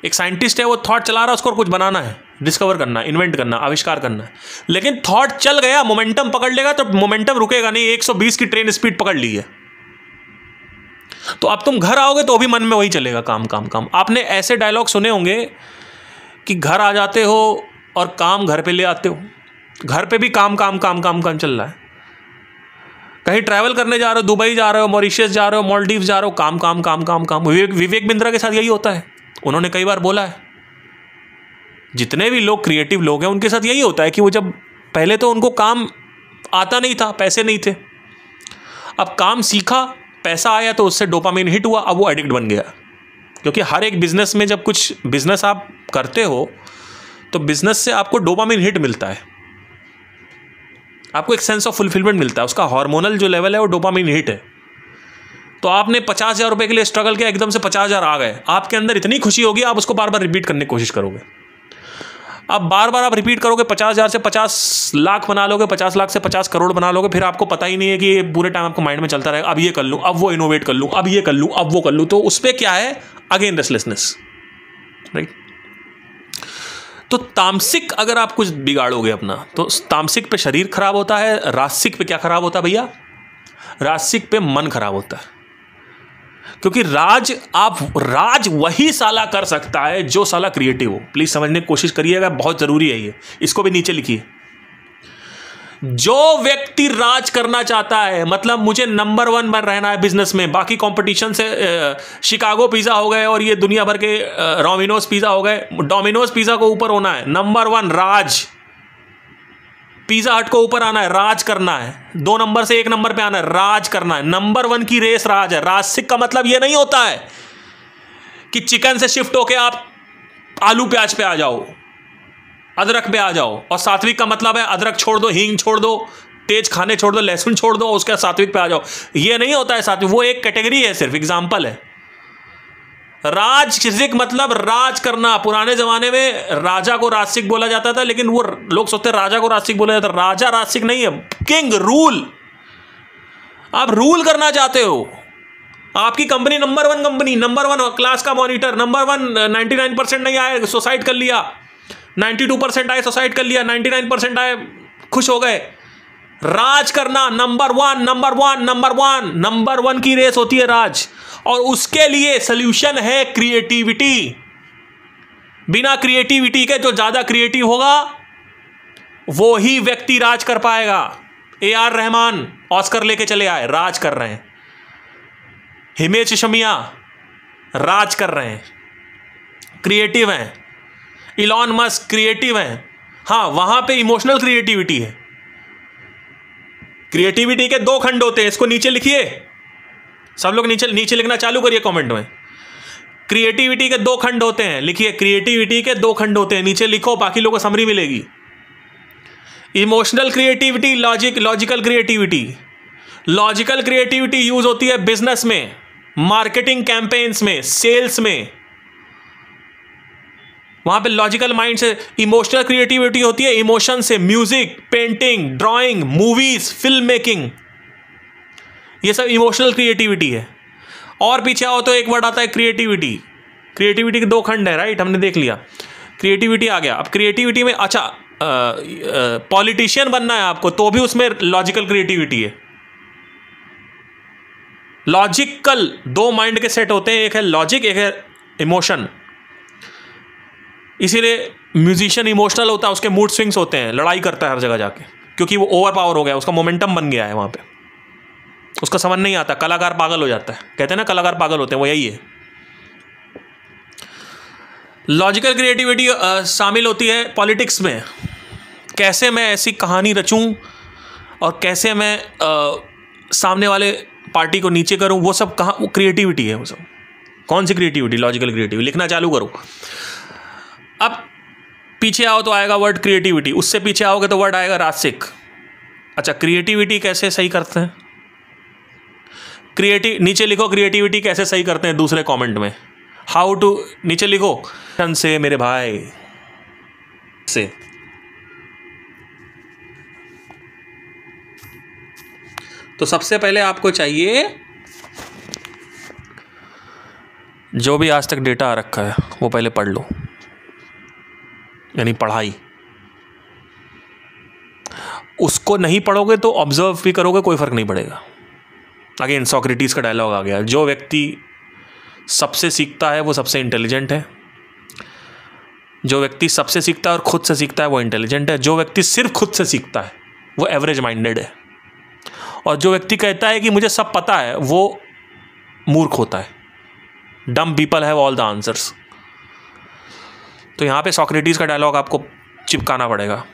एक साइंटिस्ट है, वो थॉट चला रहा है, उसको कुछ बनाना है, डिस्कवर करना, इन्वेंट करना, आविष्कार करना है। लेकिन थॉट चल गया, मोमेंटम पकड़ लेगा तो मोमेंटम रुकेगा नहीं। 120 की ट्रेन स्पीड पकड़ ली है, तो अब तुम घर आओगे तो भी मन में वही चलेगा, काम काम काम। आपने ऐसे डायलॉग सुने होंगे कि घर आ जाते हो और काम घर पे ले आते हो, घर पे भी काम काम काम काम काम चल रहा है। कहीं ट्रैवल करने जा रहे हो, दुबई जा रहे हो, मॉरिशस जा रहे हो, मालदीव जा रहे हो, काम काम काम काम काम। विवेक बिंद्रा के साथ यही होता है, उन्होंने कई बार बोला है। जितने भी लोग क्रिएटिव लोग हैं उनके साथ यही होता है कि वो जब पहले तो उनको काम आता नहीं था, पैसे नहीं थे, अब काम सीखा, पैसा आया तो उससे डोपामिन हिट हुआ, अब वो एडिक्ट बन गया। क्योंकि हर एक बिजनेस में जब कुछ बिजनेस आप करते हो तो बिजनेस से आपको डोपामिन हिट मिलता है, आपको एक सेंस ऑफ फुलफिलमेंट मिलता है, उसका हार्मोनल जो लेवल है वो डोपामिन हिट है। तो आपने 50,000 रुपये के लिए स्ट्रगल किया, एकदम से 50,000 आ गए, आपके अंदर इतनी खुशी होगी, आप उसको बार बार रिपीट करने की कोशिश करोगे। अब बार बार आप रिपीट करोगे, 50,000 से 50 लाख बना लोगे, 50 लाख से 50 करोड़ बना लोगे, फिर आपको पता ही नहीं है कि ये पूरे टाइम आपको माइंड में चलता रहेगा, अब ये कर लूँ, अब वो इनोवेट कर लूँ, अब ये कर लूँ, अब वो कर लूँ। तो उस पर क्या है, अगेन रेस्टलेसनेस, राइट। तो तामसिक अगर आप कुछ बिगाड़ोगे अपना, तो तामसिक पे शरीर खराब होता है, राजसिक पे क्या खराब होता है भैया, राजसिक पे मन खराब होता है। क्योंकि राज वही साला कर सकता है जो साला क्रिएटिव हो। प्लीज समझने की कोशिश करिएगा, बहुत जरूरी है ये, इसको भी नीचे लिखिए। जो व्यक्ति राज करना चाहता है, मतलब मुझे नंबर 1 बन रहना है बिजनेस में, बाकी कंपटीशन से शिकागो पिज़्ज़ा हो गए और ये दुनिया भर के डोमिनोज पिज़्ज़ा हो गए, डोमिनोज पिज़्ज़ा को ऊपर होना है, नंबर 1 राज, पिज़्ज़ा हट को ऊपर आना है, राज करना है, 2 नंबर से 1 नंबर पे आना है, राज करना है, नंबर 1 की रेस राज है। राजसिक का मतलब ये नहीं होता है कि चिकन से शिफ्ट होके आप आलू प्याज पे आ जाओ, अदरक पे आ जाओ, और सात्विक का मतलब है अदरक छोड़ दो, हींग छोड़ दो, तेज खाने छोड़ दो, लहसुन छोड़ दो, उसके बाद सात्विक पे आ जाओ। ये नहीं होता है सात्विक, वो एक कैटेगरी है, सिर्फ एग्जाम्पल है। राजसिक मतलब राज करना। पुराने जमाने में राजा को राजसिक बोला जाता था, लेकिन वो लोग सोचते राजा को राजसिक बोला जाता, राजा राजसिक नहीं है, किंग, रूल। आप रूल करना चाहते हो, आपकी company number 1 company, number 1 class का मॉनिटर, नंबर 1, 99% नहीं आए सुसाइड कर लिया, 92% आए सुसाइड कर लिया, 99% आए खुश हो गए। राज करना, नंबर 1 नंबर 1 नंबर 1 नंबर 1 की रेस होती है राज, और उसके लिए सोल्यूशन है क्रिएटिविटी। बिना क्रिएटिविटी के जो ज्यादा क्रिएटिव होगा वो ही व्यक्ति राज कर पाएगा। AR रहमान ऑस्कर लेके चले आए, राज कर रहे हैं। हिमेश रेशमिया राज कर रहे हैं, क्रिएटिव हैं। इलॉन मस्क क्रिएटिव हैं। हाँ, वहां पे इमोशनल क्रिएटिविटी है। क्रिएटिविटी के 2 खंड होते हैं, इसको नीचे लिखिए, सब लोग नीचे लिखना चालू करिए कमेंट में। क्रिएटिविटी के 2 खंड होते हैं, लिखिए, क्रिएटिविटी के 2 खंड होते हैं, नीचे लिखो, बाकी लोगों को समरी मिलेगी। Emotional creativity, logical creativity. Logical creativity use होती है बिजनेस में, मार्केटिंग कैंपेन्स में, सेल्स में, वहां पे लॉजिकल माइंड से। इमोशनल क्रिएटिविटी होती है इमोशन से, music, painting, drawing, movies, film making, ये सब इमोशनल क्रिएटिविटी है। और पीछे आओ तो एक वर्ड आता है क्रिएटिविटी। क्रिएटिविटी के 2 खंड है, राइट, हमने देख लिया। क्रिएटिविटी आ गया। अब क्रिएटिविटी में अच्छा पॉलिटिशियन बनना है आपको, तो भी उसमें लॉजिकल क्रिएटिविटी है। लॉजिकल 2 माइंड के सेट होते हैं, एक है लॉजिक, एक है इमोशन। इसीलिए म्यूजिशियन इमोशनल होता है, उसके मूड स्विंग्स होते हैं, लड़ाई करता है हर जगह जाके, क्योंकि वो ओवर पावर हो गया, उसका मोमेंटम बन गया है वहाँ पे, उसका समझ नहीं आता। कलाकार पागल हो जाता है, कहते हैं ना कलाकार पागल होते हैं, वो यही है। लॉजिकल क्रिएटिविटी शामिल होती है पॉलिटिक्स में, कैसे मैं ऐसी कहानी रचूं और कैसे मैं सामने वाले पार्टी को नीचे करूं, वो सब कहाँ, वो क्रिएटिविटी है। वो सब कौन सी क्रिएटिविटी? Logical creativity. लिखना चालू करो। अब पीछे आओ तो आएगा वर्ड क्रिएटिविटी, उससे पीछे आओगे तो वर्ड आएगा राजसिक। अच्छा, क्रिएटिविटी कैसे सही करते हैं? नीचे लिखो क्रिएटिविटी कैसे सही करते हैं दूसरे कमेंट में। हाउ टू, नीचे लिखो से मेरे भाई से। तो सबसे पहले आपको चाहिए, जो भी आज तक डेटा आ रखा है वो पहले पढ़ लो, यानी पढ़ाई। उसको नहीं पढ़ोगे तो ऑब्जर्व भी करोगे, कोई फर्क नहीं पड़ेगा। अगेन सोक्रेटिस का डायलॉग आ गया, जो व्यक्ति सबसे सीखता है वो सबसे इंटेलिजेंट है। जो व्यक्ति सबसे सीखता है और खुद से सीखता है वो इंटेलिजेंट है। जो व्यक्ति सिर्फ खुद से सीखता है वो एवरेज माइंडेड है। और जो व्यक्ति कहता है कि मुझे सब पता है वो मूर्ख होता है। Dumb people have all the answers. तो यहाँ पे सोक्रेटिस का डायलॉग आपको चिपकाना पड़ेगा।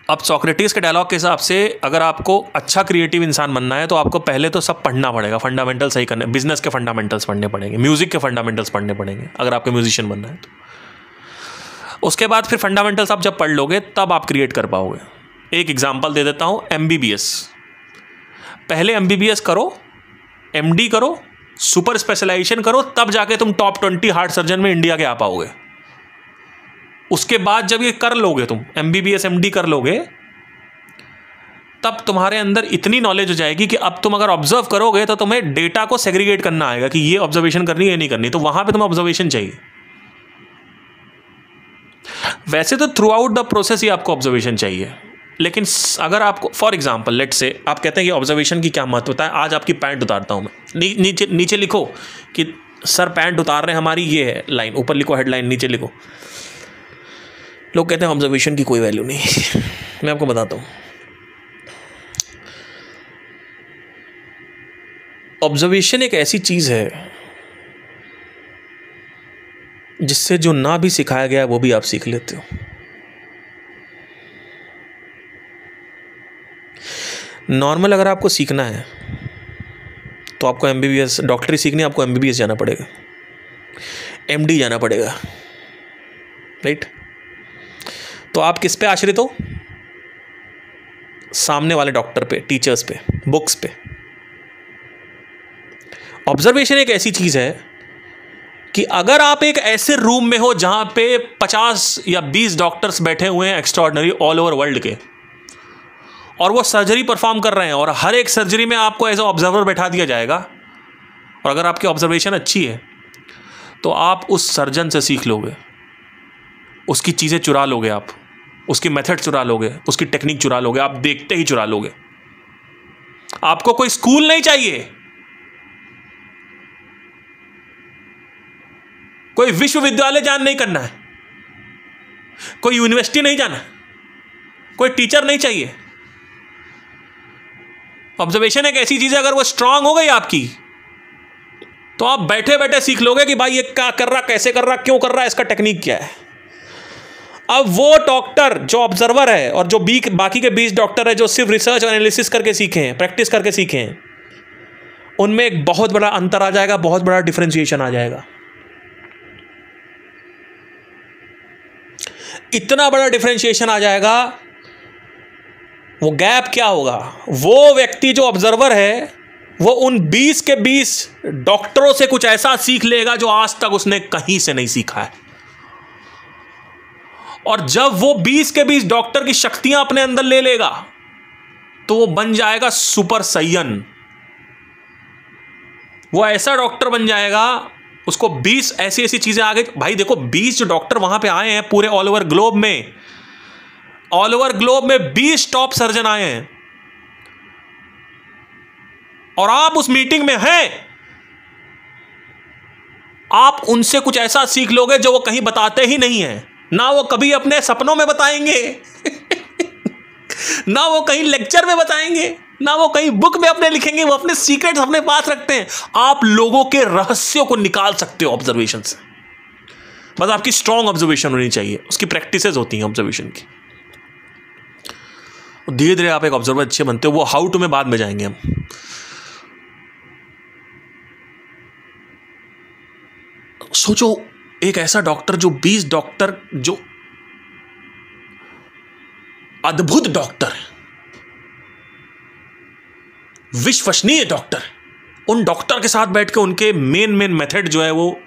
अब सोक्रेटिस के डायलॉग के हिसाब से अगर आपको अच्छा क्रिएटिव इंसान बनना है तो आपको पहले तो सब पढ़ना पड़ेगा, फंडामेंटल सही करने, बिजनेस के फंडामेंटल्स पढ़ने पड़ेंगे, म्यूजिक के फंडामेंटल्स पढ़ने पड़ेंगे अगर आपको म्यूजिशियन बनना है तो। उसके बाद फिर फंडामेंटल्स आप जब पढ़ लोगे तब आप क्रिएट कर पाओगे। एक एग्जांपल दे देता हूँ, MBBS। पहले MBBS करो, MD करो, सुपर स्पेशलाइजेशन करो, तब जाके तुम टॉप 20 हार्ट सर्जन में इंडिया के आ पाओगे। उसके बाद जब ये कर लोगे, तुम MBBS MD कर लोगे, तब तुम्हारे अंदर इतनी नॉलेज हो जाएगी कि अब तुम अगर ऑब्जर्व करोगे तो तुम्हें डेटा को सेग्रीगेट करना आएगा कि ये ऑब्जर्वेशन करनी है, ये नहीं करनी। तो वहां पे तुम्हें ऑब्जर्वेशन चाहिए। वैसे तो थ्रू आउट द प्रोसेस ही आपको ऑब्जर्वेशन चाहिए, लेकिन अगर आपको फॉर एग्जाम्पल लेट से आप कहते हैं कि ऑब्जर्वेशन की क्या महत्वता है, आज आपकी पैंट उतारता हूं मैं। नीचे लिखो कि सर पैंट उतार रहे हैं हमारी, ये है लाइन, ऊपर लिखो हेडलाइन, नीचे लिखो। लोग कहते हैं ऑब्जर्वेशन की कोई वैल्यू नहीं। मैं आपको बताता हूँ, ऑब्जर्वेशन एक ऐसी चीज़ है जिससे जो ना भी सिखाया गया है वो भी आप सीख लेते हो। नॉर्मल अगर आपको सीखना है तो आपको MBBS डॉक्टरी सीखनी है, आपको MBBS जाना पड़ेगा, MD जाना पड़ेगा, राइट। तो आप किस पे आश्रित हो? सामने वाले डॉक्टर पे, टीचर्स पे, बुक्स पे। ऑब्जर्वेशन एक ऐसी चीज़ है कि अगर आप एक ऐसे रूम में हो जहां पे 50 या 20 डॉक्टर्स बैठे हुए हैं एक्स्ट्राऑर्डिनरी ऑल ओवर वर्ल्ड के, और वो सर्जरी परफॉर्म कर रहे हैं, और हर एक सर्जरी में आपको एज ए ऑब्जर्वर बैठा दिया जाएगा, और अगर आपकी ऑब्जर्वेशन अच्छी है तो आप उस सर्जन से सीख लोगे, उसकी चीज़ें चुरा लोगे, आप उसकी मेथड चुरा लोगे, उसकी टेक्निक चुरा लोगे, आप देखते ही चुरा लोगे। आपको कोई स्कूल नहीं चाहिए, कोई विश्वविद्यालय ज्वाइन नहीं करना है, कोई यूनिवर्सिटी नहीं जाना, कोई टीचर नहीं चाहिए। ऑब्जर्वेशन एक ऐसी चीज है, अगर वो स्ट्रांग हो गई आपकी तो आप बैठे बैठे सीख लोगे कि भाई ये क्या कर रहा, कैसे कर रहा, क्यों कर रहा है, इसका टेक्निक क्या है। अब वो डॉक्टर जो ऑब्जर्वर है और जो बाकी के 20 डॉक्टर है जो सिर्फ रिसर्च और एनालिसिस करके सीखे हैं, प्रैक्टिस करके सीखे हैं, उनमें एक बहुत बड़ा अंतर आ जाएगा, बहुत बड़ा डिफरेंशिएशन आ जाएगा। इतना बड़ा डिफरेंशिएशन आ जाएगा, वो गैप क्या होगा? वो व्यक्ति जो ऑब्जर्वर है वो उन 20 के 20 डॉक्टरों से कुछ ऐसा सीख लेगा जो आज तक उसने कहीं से नहीं सीखा है। और जब वो 20 के 20 डॉक्टर की शक्तियां अपने अंदर ले लेगा तो वो बन जाएगा सुपर सैयन। वो ऐसा डॉक्टर बन जाएगा, उसको 20 ऐसी ऐसी चीजें आ गई। भाई देखो, 20 जो डॉक्टर वहां पे आए हैं पूरे ऑल ओवर ग्लोब में, ऑल ओवर ग्लोब में 20 टॉप सर्जन आए हैं, और आप उस मीटिंग में हैं, आप उनसे कुछ ऐसा सीख लोगे जो वो कहीं बताते ही नहीं है, ना वो कभी अपने सपनों में बताएंगे ना वो कहीं लेक्चर में बताएंगे, ना वो कहीं बुक में अपने लिखेंगे। वो अपने सीक्रेट्स अपने पास रखते हैं। आप लोगों के रहस्यों को निकाल सकते हो ऑब्जर्वेशन से। बस आपकी स्ट्रॉन्ग ऑब्जर्वेशन होनी चाहिए, उसकी प्रैक्टिसेस होती हैं ऑब्जर्वेशन की। धीरे धीरे आप एक ऑब्जर्वर अच्छे बनते हो। वो हाउ टू में बाद में जाएंगे हम। सोचो, एक ऐसा डॉक्टर जो 20 डॉक्टर जो अद्भुत डॉक्टर है, विश्वसनीय डॉक्टर, उन डॉक्टर के साथ बैठ के उनके मेन मेथड जो है वो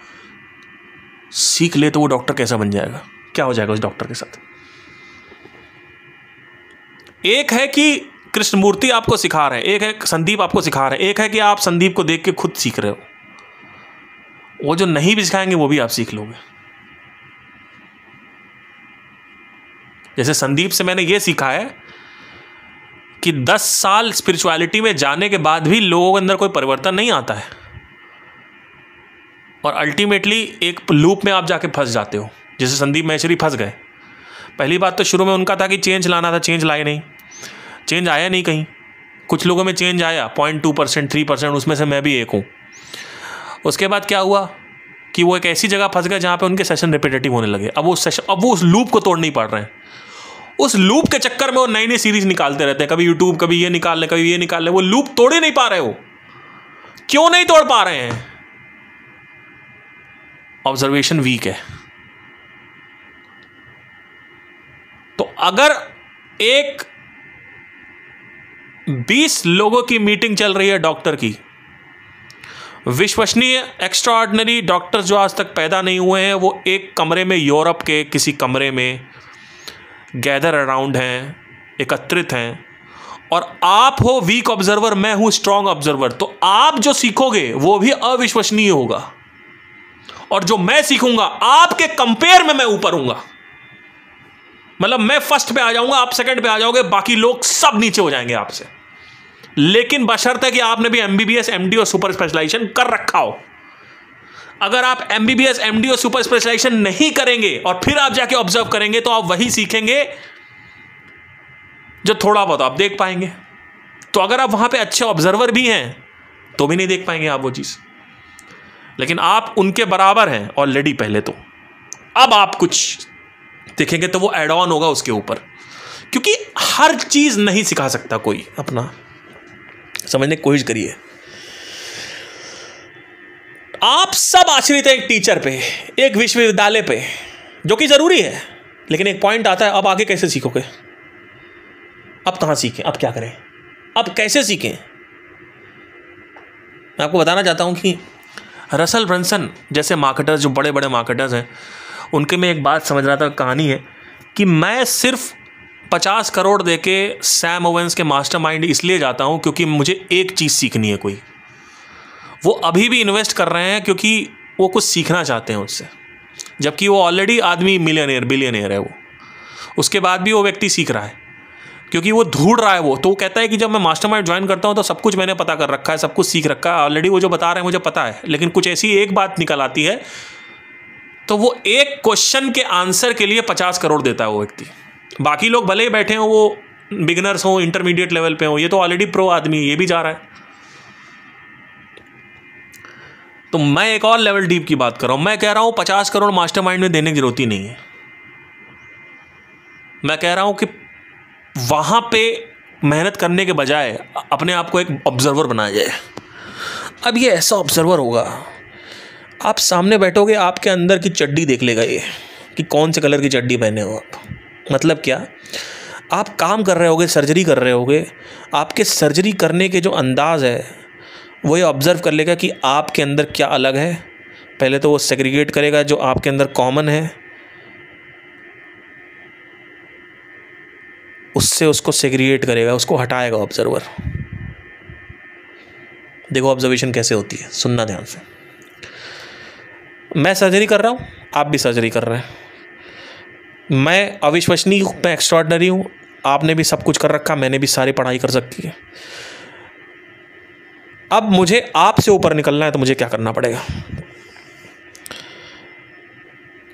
सीख ले, तो वो डॉक्टर कैसा बन जाएगा, क्या हो जाएगा उस डॉक्टर के साथ। एक है कि कृष्णमूर्ति आपको सिखा रहे हैं, एक है संदीप आपको सिखा रहे हैं, एक है कि आप संदीप को देख के खुद सीख रहे हो। वो जो नहीं भी सिखाएंगे वो भी आप सीख लोगे। जैसे संदीप से मैंने ये सीखा है कि 10 साल स्पिरिचुअलिटी में जाने के बाद भी लोगों के अंदर कोई परिवर्तन नहीं आता है, और अल्टीमेटली एक लूप में आप जाके फंस जाते हो। जैसे संदीप महेश्वरी फंस गए। पहली बात तो शुरू में उनका था कि चेंज लाना था, चेंज लाए नहीं, चेंज आया नहीं कहीं। कुछ लोगों में चेंज आया 0.2%, 3%, उसमें से मैं भी एक हूँ। उसके बाद क्या हुआ कि वो एक ऐसी जगह फंस गए जहाँ पे उनके सेशन रिपीटेटिव होने लगे। अब वो उस लूप को तोड़ नहीं पा रहे हैं। उस लूप के चक्कर में वो नई नई सीरीज निकालते रहते हैं, कभी यूट्यूब, कभी ये निकाल लें, कभी ये निकाल लें। वो लूप तोड़ ही नहीं पा रहे हो। क्यों नहीं तोड़ पा रहे हैं? ऑब्जर्वेशन वीक है। तो अगर एक 20 लोगों की मीटिंग चल रही है डॉक्टर की, विश्वसनीय एक्स्ट्राऑर्डिनरी डॉक्टर्स जो आज तक पैदा नहीं हुए हैं, वो एक कमरे में, यूरोप के किसी कमरे में गैदर अराउंड हैं, एकत्रित हैं, और आप हो वीक ऑब्जर्वर, मैं हूं स्ट्रांग ऑब्जर्वर, तो आप जो सीखोगे वो भी अविश्वसनीय होगा, और जो मैं सीखूंगा आपके कंपेयर में मैं ऊपर हूंगा। मतलब मैं फर्स्ट पे आ जाऊंगा, आप सेकंड पे आ जाओगे, बाकी लोग सब नीचे हो जाएंगे आपसे। लेकिन बशर्त है कि आपने भी MBBS, MD और सुपर स्पेशलाइजेशन कर रखा हो। अगर आप MBBS, MD और सुपर स्पेशलाइजेशन नहीं करेंगे और फिर आप जाके ऑब्जर्व करेंगे, तो आप वही सीखेंगे जो थोड़ा बहुत आप देख पाएंगे। तो अगर आप वहाँ पे अच्छे ऑब्जर्वर भी हैं तो भी नहीं देख पाएंगे आप वो चीज़, लेकिन आप उनके बराबर हैं ऑलरेडी पहले तो। अब आप कुछ देखेंगे तो वो एड ऑन होगा उसके ऊपर, क्योंकि हर चीज़ नहीं सिखा सकता कोई। अपना समझने की कोशिश करिए। आप सब आश्रित हैं एक टीचर पे, एक विश्वविद्यालय पे, जो कि ज़रूरी है, लेकिन एक पॉइंट आता है, अब आगे कैसे सीखोगे? अब कहाँ सीखें? अब क्या करें? अब कैसे सीखें? मैं आपको बताना चाहता हूँ कि रसल ब्रंसन जैसे मार्केटर्स, जो बड़े बड़े मार्केटर्स हैं, उनके में एक बात समझ रहा था, कहानी है कि मैं सिर्फ 50 करोड़ देके सैम ओवेंस के मास्टरमाइंड इसलिए जाता हूँ क्योंकि मुझे एक चीज़ सीखनी है कोई। वो अभी भी इन्वेस्ट कर रहे हैं क्योंकि वो कुछ सीखना चाहते हैं उससे, जबकि वो ऑलरेडी आदमी मिलियनियर बिलियनियर है वो। उसके बाद भी वो व्यक्ति सीख रहा है क्योंकि वो ढूंढ रहा है वो। तो वो कहता है कि जब मैं मास्टरमाइंड ज्वाइन करता हूँ तो सब कुछ मैंने पता कर रखा है, सब कुछ सीख रखा है ऑलरेडी, वो जो बता रहे हैं मुझे पता है, लेकिन कुछ ऐसी एक बात निकल आती है तो वो एक क्वेश्चन के आंसर के लिए 50 करोड़ देता है वो व्यक्ति। बाकी लोग भले ही बैठे हों, वो बिगिनर्स हों, इंटरमीडिएट लेवल पे हों, ये तो ऑलरेडी प्रो आदमी, ये भी जा रहा है। तो मैं एक और लेवल डीप की बात कर रहा हूं। मैं कह रहा हूं 50 करोड़ मास्टरमाइंड में देने की जरूरत ही नहीं है। मैं कह रहा हूं कि वहां पे मेहनत करने के बजाय अपने आप को एक ऑब्जर्वर बनाया जाए। अब ये ऐसा ऑब्जर्वर होगा, आप सामने बैठोगे, आपके अंदर की चड्डी देख लेगा ये कि कौन से कलर की चड्डी पहने हो आप। मतलब क्या, आप काम कर रहे होगे, सर्जरी कर रहे होगे, आपके सर्जरी करने के जो अंदाज़ है वो ये ऑब्ज़र्व कर लेगा कि आपके अंदर क्या अलग है। पहले तो वो सेग्रीगेट करेगा जो आपके अंदर कॉमन है, उससे उसको सेग्रीगेट करेगा, उसको हटाएगा ऑब्जर्वर। देखो ऑब्जर्वेशन कैसे होती है, सुनना ध्यान से। मैं सर्जरी कर रहा हूँ, आप भी सर्जरी कर रहे हैं। मैं अविश्वसनीय हूँ, मैं एक्स्ट्रॉर्डनरी हूँ, आपने भी सब कुछ कर रखा, मैंने भी सारी पढ़ाई कर सकती है। अब मुझे आपसे ऊपर निकलना है तो मुझे क्या करना पड़ेगा?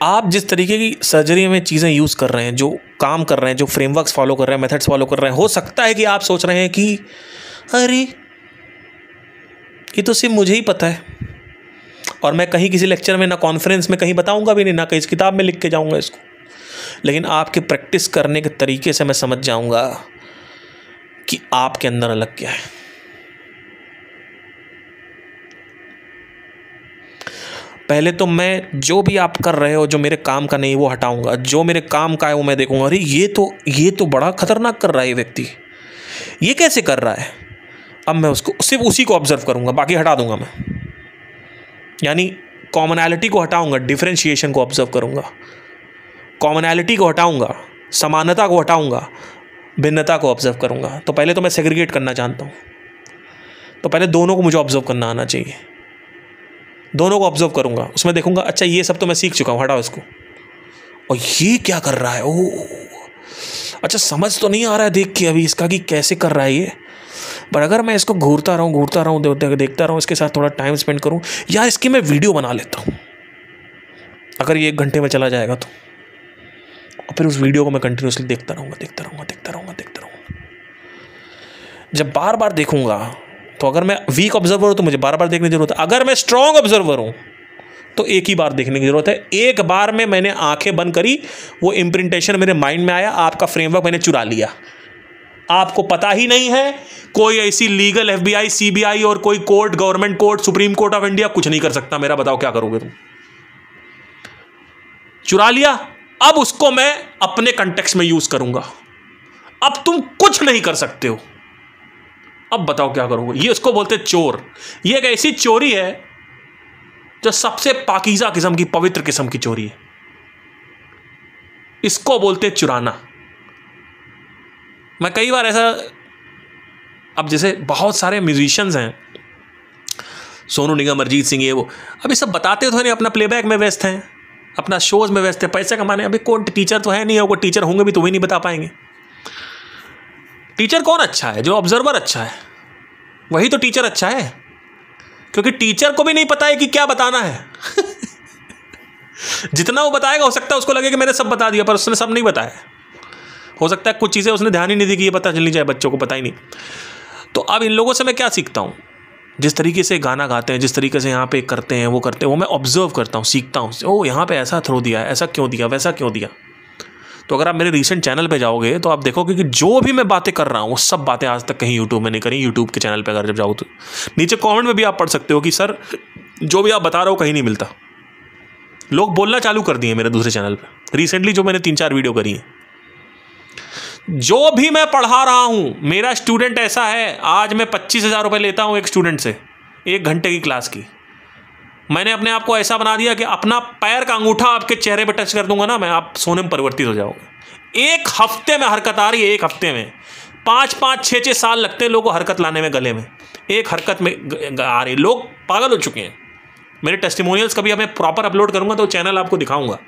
आप जिस तरीके की सर्जरी में चीज़ें यूज़ कर रहे हैं, जो काम कर रहे हैं, जो फ्रेमवर्क्स फॉलो कर रहे हैं, मेथड्स फॉलो कर रहे हैं, हो सकता है कि आप सोच रहे हैं कि अरे ये तो सिर्फ मुझे ही पता है, और मैं कहीं किसी लेक्चर में, ना कॉन्फ्रेंस में कहीं बताऊंगा भी नहीं, ना कहीं किताब में लिख के जाऊंगा इसको। लेकिन आपके प्रैक्टिस करने के तरीके से मैं समझ जाऊंगा कि आपके अंदर अलग क्या है। पहले तो मैं जो भी आप कर रहे हो, जो मेरे काम का नहीं, वो हटाऊंगा। जो मेरे काम का है वो मैं देखूंगा, अरे ये तो बड़ा खतरनाक कर रहा है ये व्यक्ति, ये कैसे कर रहा है। अब मैं उसको सिर्फ उसी को ऑब्जर्व करूंगा, बाकी हटा दूंगा मैं। यानी कॉमनैलिटी को हटाऊंगा, डिफरेंशिएशन को ऑब्जर्व करूंगा। कॉमनैलिटी को हटाऊंगा, समानता को हटाऊंगा, भिन्नता को ऑब्जर्व करूंगा। तो पहले तो मैं सेग्रीगेट करना जानता हूँ, तो पहले दोनों को मुझे ऑब्जर्व करना आना चाहिए। दोनों को ऑब्जर्व करूंगा, उसमें देखूंगा अच्छा ये सब तो मैं सीख चुका हूँ, हटाओ इसको। और ये क्या कर रहा है, ओह अच्छा समझ तो नहीं आ रहा है देख के अभी इसका कि कैसे कर रहा है ये, पर अगर मैं इसको घूरता रहूँ देखता रहूँ, इसके साथ थोड़ा टाइम स्पेंड करूँ, यार इसकी मैं वीडियो बना लेता हूँ, अगर ये 1 घंटे में चला जाएगा तो। और फिर उस वीडियो को मैं कंटिन्यूसली देखता रहूँगा। जब बार बार देखूंगा, तो अगर मैं वीक ऑब्जर्वर हूँ तो मुझे बार बार देखने की जरूरत है। अगर मैं स्ट्रॉन्ग ऑब्जर्वर हूँ तो एक ही बार देखने की जरूरत है। एक बार में मैंने आंखें बंद करी, वो इम्प्रिंटेशन मेरे माइंड में आया, आपका फ्रेमवर्क मैंने चुरा लिया। आपको पता ही नहीं है, कोई ऐसी लीगल FBI, CBI और कोई court, government court, supreme court of India कुछ नहीं कर सकता मेरा। बताओ क्या करोगे तुम? चुरा लिया, अब उसको मैं अपने कंटेक्स्ट में यूज करूंगा। अब तुम कुछ नहीं कर सकते हो, अब बताओ क्या करोगे? ये उसको बोलते चोर। ये एक ऐसी चोरी है जो सबसे पाकीज़ा किस्म की, पवित्र किस्म की चोरी है। इसको बोलते चुराना। मैं कई बार ऐसा, अब जैसे बहुत सारे म्यूजिशियंस हैं, सोनू निगम, अरिजीत सिंह, ये वो, अभी सब बताते तो नहीं, अपना प्लेबैक में व्यस्त हैं, अपना शोज में व्यस्त है, पैसे कमाने। अभी कौन टीचर तो है नहीं, और टीचर होंगे भी तो वही नहीं बता पाएंगे। टीचर कौन अच्छा है? जो ऑब्जर्वर अच्छा है, वही तो टीचर अच्छा है, क्योंकि टीचर को भी नहीं पता है कि क्या बताना है। जितना वो बताएगा, हो सकता है उसको लगे कि मैंने सब बता दिया, पर उसने सब नहीं बताया। हो सकता है कुछ चीज़ें उसने ध्यान ही नहीं दी कि ये पता चलनी चाहिए, बच्चों को पता ही नहीं। तो अब इन लोगों से मैं क्या सीखता हूँ, जिस तरीके से गाना गाते हैं, जिस तरीके से यहाँ पे करते हैं, वो मैं ऑब्जर्व करता हूँ, सीखता हूँ। ओ यहाँ पे ऐसा थ्रो दिया, ऐसा क्यों दिया, वैसा क्यों दिया। तो अगर आप मेरे रीसेंट चैनल पे जाओगे तो आप देखोगे कि जो भी मैं बातें कर रहा हूँ वो सब बातें आज तक कहीं यूट्यूब में नहीं करी। यूट्यूब के चैनल पे अगर जब जाओ तो नीचे कमेंट में भी आप पढ़ सकते हो कि सर जो भी आप बता रहे हो कहीं नहीं मिलता। लोग बोलना चालू कर दिए मेरे दूसरे चैनल पे रिसेंटली, जो मैंने 3-4 वीडियो करी हैं। जो भी मैं पढ़ा रहा हूँ, मेरा स्टूडेंट ऐसा है, आज मैं 25,000 रुपये लेता हूँ एक स्टूडेंट से 1 घंटे की क्लास की। मैंने अपने आप को ऐसा बना दिया कि अपना पैर का अंगूठा आपके चेहरे पे टच कर दूंगा ना मैं, आप सोने में परिवर्तित हो जाओगे। 1 हफ्ते में हरकत आ रही है, 1 हफ्ते में 5-5, 6-6 साल लगते हैं लोगों को हरकत लाने में, गले में 1 हरकत में आ रही। लोग पागल हो चुके हैं। मेरे टेस्टिमोनियल्स कभी मैं प्रॉपर अपलोड करूंगा तो चैनल आपको दिखाऊंगा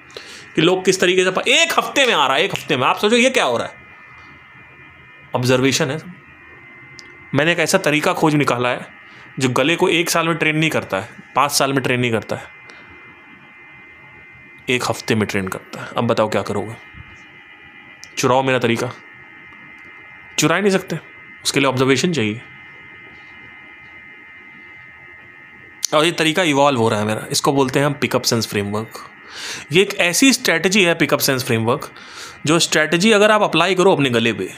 कि लोग किस तरीके से 1 हफ्ते में आ रहा है। 1 हफ्ते में आप सोचो ये क्या हो रहा है। ऑब्जर्वेशन है। मैंने एक ऐसा तरीका खोज निकाला है जो गले को 1 साल में ट्रेन नहीं करता है, 5 साल में ट्रेन नहीं करता है, 1 हफ्ते में ट्रेन करता है। अब बताओ क्या करोगे। चुराओ मेरा तरीका, चुरा ही नहीं सकते, उसके लिए ऑब्जर्वेशन चाहिए। और ये तरीका इवॉल्व हो रहा है मेरा, इसको बोलते हैं हम पिकअप सेंस फ्रेमवर्क। ये एक ऐसी स्ट्रैटेजी है पिकअप सेंस फ्रेमवर्क, जो स्ट्रैटेजी अगर आप अप्लाई करो अपने गले पे,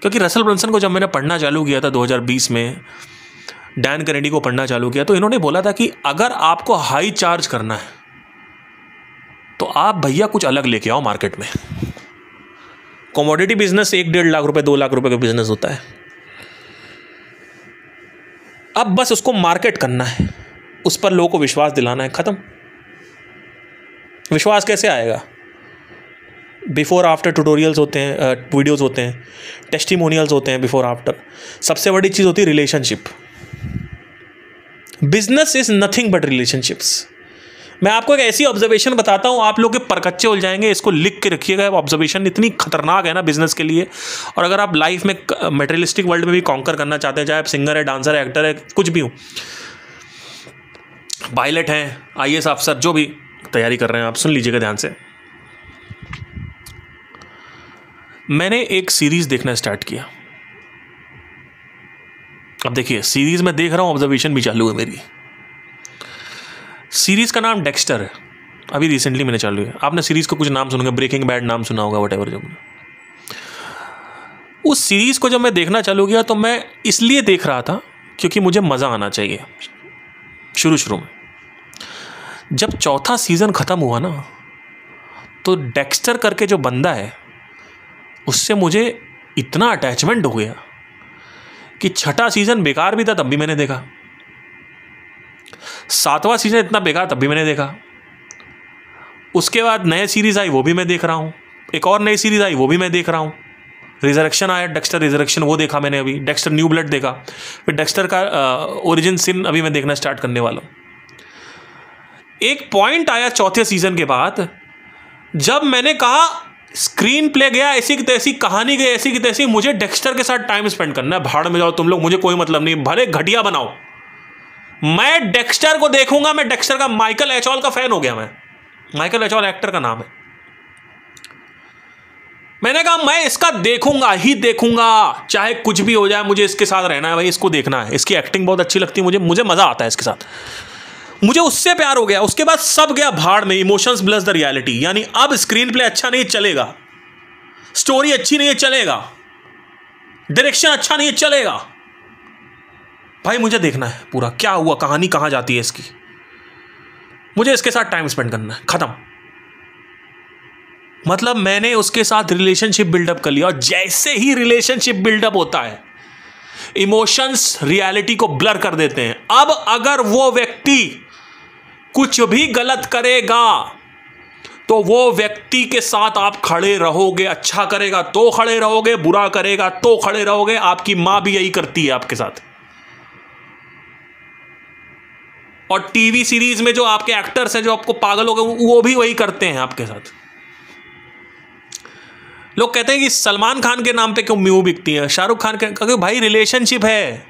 क्योंकि रसल ब्रंसन को जब मैंने पढ़ना चालू किया था 2020 में, डैन कैनेडी को पढ़ना चालू किया, तो इन्होंने बोला था कि अगर आपको हाई चार्ज करना है तो आप भैया कुछ अलग लेके आओ मार्केट में। कमोडिटी बिजनेस 1-1.5 लाख रुपए 2 लाख रुपए का बिजनेस होता है। अब बस उसको मार्केट करना है, उस पर लोगों को विश्वास दिलाना है, खत्म। विश्वास कैसे आएगा? बिफोर आफ्टर ट्यूटोरियल्स होते हैं, वीडियोस होते हैं, टेस्टिमोनियल्स होते हैं बिफोर आफ्टर। सबसे बड़ी चीज़ होती है relationship. Business is nothing but relationships. मैं आपको एक ऐसी ऑब्जर्वेशन बताता हूं, आप लोग के परकच्चे उल जाएंगे। इसको लिख के रखिएगा, ऑब्जर्वेशन इतनी खतरनाक है ना बिजनेस के लिए। और अगर आप लाइफ में मटेरियलिस्टिक वर्ल्ड में भी कॉन्कर करना चाहते हैं, चाहे आप सिंगर है, डांसर है, एक्टर है, कुछ भी हो, पायलट हैं, IAS अफसर, जो भी तैयारी कर रहे हैं, आप सुन लीजिएगा ध्यान से। मैंने एक सीरीज देखना स्टार्ट किया। अब देखिए सीरीज में देख रहा हूं, ऑब्जर्वेशन भी चालू है मेरी। सीरीज का नाम डेक्स्टर है, अभी रिसेंटली मैंने चालू है। आपने सीरीज को कुछ नाम सुनेंगे, ब्रेकिंग बैड नाम सुना होगा, वट एवर। जब उस सीरीज को जब मैं देखना चालू किया तो मैं इसलिए देख रहा था क्योंकि मुझे मज़ा आना चाहिए। शुरू में जब 4था सीज़न ख़त्म हुआ ना, तो डेक्स्टर करके जो बंदा है उससे मुझे इतना अटैचमेंट हो गया कि 6ठा सीज़न बेकार भी था तब भी मैंने देखा, 7वां सीज़न इतना बेकार तब भी मैंने देखा। उसके बाद नए सीरीज़ आई वो भी मैं देख रहा हूँ, एक और नई सीरीज़ आई वो भी मैं देख रहा हूँ। रिजरेक्शन आया, डेक्स्टर रिजरेक्शन, वो देखा मैंने अभी। डेक्स्टर न्यू ब्लड देखा, फिर डेक्स्टर का ओरिजिन सिन अभी मैं देखना स्टार्ट करने वाला हूँ। एक पॉइंट आया 4थे सीज़न के बाद जब मैंने कहा स्क्रीन प्ले गया ऐसी की तैसी, कहानी गई ऐसी की तैसी, मुझे डेक्स्टर के साथ टाइम स्पेंड करना है। भाड़ में जाओ तुम लोग, मुझे कोई मतलब नहीं, भले घटिया बनाओ, मैं डेक्स्टर को देखूंगा। मैं डेक्स्टर का माइकल एचॉल का फैन हो गया। मैं माइकल एचॉल एक्टर का नाम है। मैंने कहा मैं इसका देखूंगा ही देखूंगा, चाहे कुछ भी हो जाए, मुझे इसके साथ रहना है भाई, इसको देखना है। इसकी एक्टिंग बहुत अच्छी लगती है मुझे मज़ा आता है इसके साथ, मुझे उससे प्यार हो गया। उसके बाद सब गया भाड़ में, इमोशंस प्लस द रियलिटी। यानी अब स्क्रीन प्ले अच्छा नहीं चलेगा, स्टोरी अच्छी नहीं चलेगा, डायरेक्शन अच्छा नहीं चलेगा, भाई मुझे देखना है पूरा क्या हुआ, कहानी कहाँ जाती है इसकी, मुझे इसके साथ टाइम स्पेंड करना है, खत्म। मतलब मैंने उसके साथ रिलेशनशिप बिल्डअप कर लिया। और जैसे ही रिलेशनशिप बिल्डअप होता है, इमोशंस रियलिटी को ब्लर कर देते हैं। अब अगर वो व्यक्ति कुछ भी गलत करेगा तो वो व्यक्ति के साथ आप खड़े रहोगे। अच्छा करेगा तो खड़े रहोगे, बुरा करेगा तो खड़े रहोगे। आपकी मां भी यही करती है आपके साथ। और टीवी सीरीज में जो आपके एक्टर्स हैं जो आपको पागल हो गए, वो भी वही करते हैं आपके साथ। लोग कहते हैं कि सलमान खान के नाम पे क्यों मूवी बिकती है, शाहरुख खान के, क्योंकि भाई रिलेशनशिप है।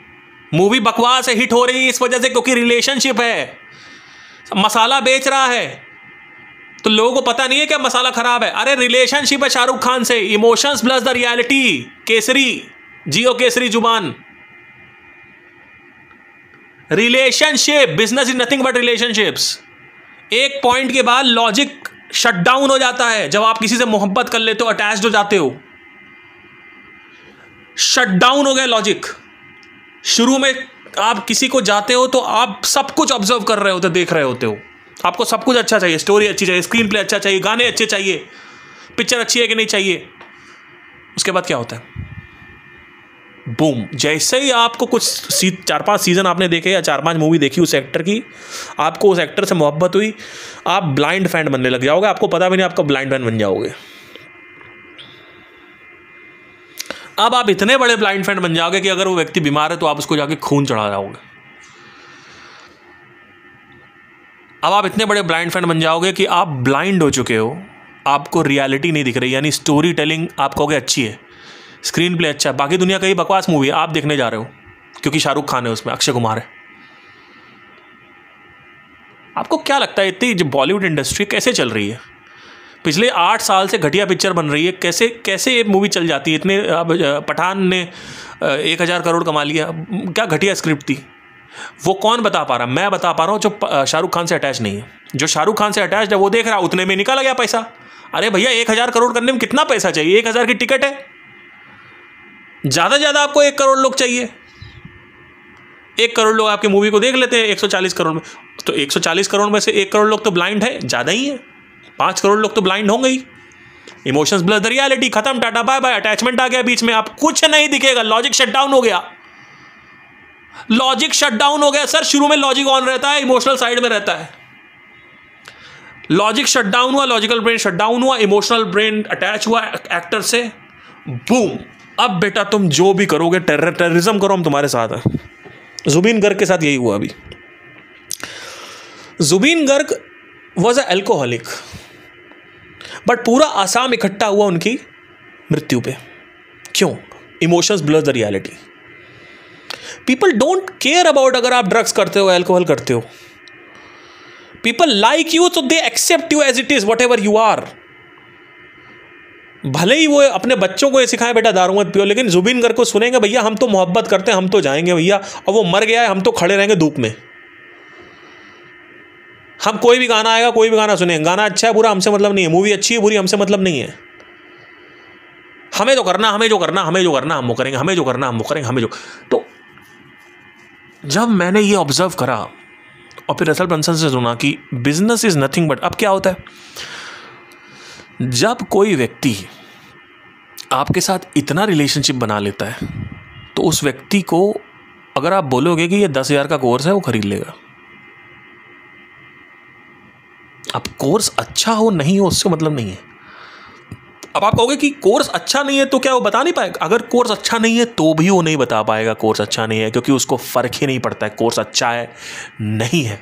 मूवी बकवास है, हिट हो रही है इस वजह से क्योंकि रिलेशनशिप है। मसाला बेच रहा है, तो लोगों को पता नहीं है क्या मसाला खराब है। अरे रिलेशनशिप है शाहरुख खान से, emotions plus the reality, Kesari, जियो केसरी जुबान। Relationship, business is nothing but relationships. एक पॉइंट के बाद लॉजिक शट डाउन हो जाता है। जब आप किसी से मोहब्बत कर लेते हो, अटैच्ड हो जाते हो, शट डाउन हो गया लॉजिक। शुरू में आप किसी को जाते हो तो आप सब कुछ ऑब्जर्व कर रहे होते, देख रहे होते हो, आपको सब कुछ अच्छा चाहिए, स्टोरी अच्छी चाहिए, स्क्रीन प्ले अच्छा चाहिए, गाने अच्छे चाहिए, पिक्चर अच्छी है कि नहीं चाहिए। उसके बाद क्या होता है? बूम, जैसे ही आपको कुछ 4-5 सीजन आपने देखे या 4-5 मूवी देखी उस एक्टर की, आपको उस एक्टर से मोहब्बत हुई, आप ब्लाइंड फैन बनने लग जाओगे, आपको पता भी नहीं आपका ब्लाइंड फैन बन जाओगे। अब आप इतने बड़े ब्लाइंड फैन बन जाओगे कि अगर वो व्यक्ति बीमार है तो आप उसको जाके खून चढ़ा जाओगे। अब आप इतने बड़े ब्लाइंड फैन बन जाओगे कि आप ब्लाइंड हो चुके हो, आपको रियलिटी नहीं दिख रही, यानी स्टोरी टेलिंग आप कहोगे अच्छी है, स्क्रीन प्ले अच्छा है, बाकी दुनिया कई बकवास मूवी है, आप देखने जा रहे हो क्योंकि शाहरुख खान है उसमें, अक्षय कुमार है। आपको क्या लगता है इतनी जो बॉलीवुड इंडस्ट्री कैसे चल रही है? पिछले 8 साल से घटिया पिक्चर बन रही है, कैसे कैसे ये मूवी चल जाती है? इतने पठान ने 1000 करोड़ कमा लिया, क्या घटिया स्क्रिप्ट थी? वो कौन बता पा रहा? मैं बता पा रहा हूँ जो शाहरुख खान से अटैच नहीं है। जो शाहरुख खान से अटैच है वो देख रहा, उतने में निकल गया पैसा। अरे भैया 1000 करोड़ करने में कितना पैसा चाहिए? 1000 की टिकट है, ज़्यादा ज़्यादा आपको 1 करोड़ लोग चाहिए। 1 करोड़ लोग आपकी मूवी को देख लेते हैं 140 करोड़ में, तो 140 करोड़ में से 1 करोड़ लोग तो ब्लाइंड है, ज़्यादा ही है, 5 करोड़ लोग तो ब्लाइंड होंगे ही। इमोशंस प्लस द रियलिटी, खत्म, टाटा बाय बाय, अटैचमेंट आ गया बीच में, आप कुछ नहीं दिखेगा, लॉजिक शट डाउन हो गया। लॉजिक शट डाउन हो गया सर। शुरू में लॉजिक ऑन रहता है, इमोशनल साइड में रहता है। लॉजिक शट डाउन हुआ, लॉजिकल ब्रेन शट डाउन हुआ, इमोशनल ब्रेन अटैच हुआ एक्टर से, बूम, अब बेटा तुम जो भी करोगे, टेररिज्म करो, हम तुम्हारे साथ हैं। जुबीन गर्ग के साथ यही हुआ अभी। Zubeen Garg was a alcoholic, but पूरा आसाम इकट्ठा हुआ उनकी मृत्यु पे। क्यों? Emotions blur the reality. People don't care about अगर आप ड्रग्स करते हो, अल्कोहल करते हो। पीपल लाइक यू, तो they accept you as it is, whatever you are. भले ही वो अपने बच्चों को ये सिखाए बेटा दारू मत पियो, लेकिन जुबीन गर्ग को सुनेंगे भैया हम तो मोहब्बत करते हैं, हम तो जाएंगे भैया, और वो मर गया है, हम तो खड़े रहेंगे धूप में। हम कोई भी गाना आएगा, कोई भी गाना सुनेंगे, गाना अच्छा है बुरा हमसे मतलब नहीं है, मूवी अच्छी है बुरी हमसे मतलब नहीं है। हमें जो करना, हमें जो करना, हमें जो करना हम वो करेंगे, हमें जो करना हम वो करेंगे, हमें जो। तो जब मैंने ये ऑब्जर्व करा और फिर रसल ब्रंसन से सुना कि बिजनेस इज नथिंग बट, अब क्या होता है जब कोई व्यक्ति आपके साथ इतना रिलेशनशिप बना लेता है तो उस व्यक्ति को अगर आप बोलोगे कि ये 10,000 का कोर्स है वो खरीद लेगा। अब कोर्स अच्छा हो नहीं हो उससे मतलब नहीं है। अब आप कहोगे कि कोर्स अच्छा नहीं है तो क्या वो बता नहीं पाएगा? अगर कोर्स अच्छा नहीं है तो भी वो नहीं बता पाएगा कोर्स अच्छा नहीं है, क्योंकि उसको फर्क ही नहीं पड़ता है कोर्स अच्छा है नहीं है,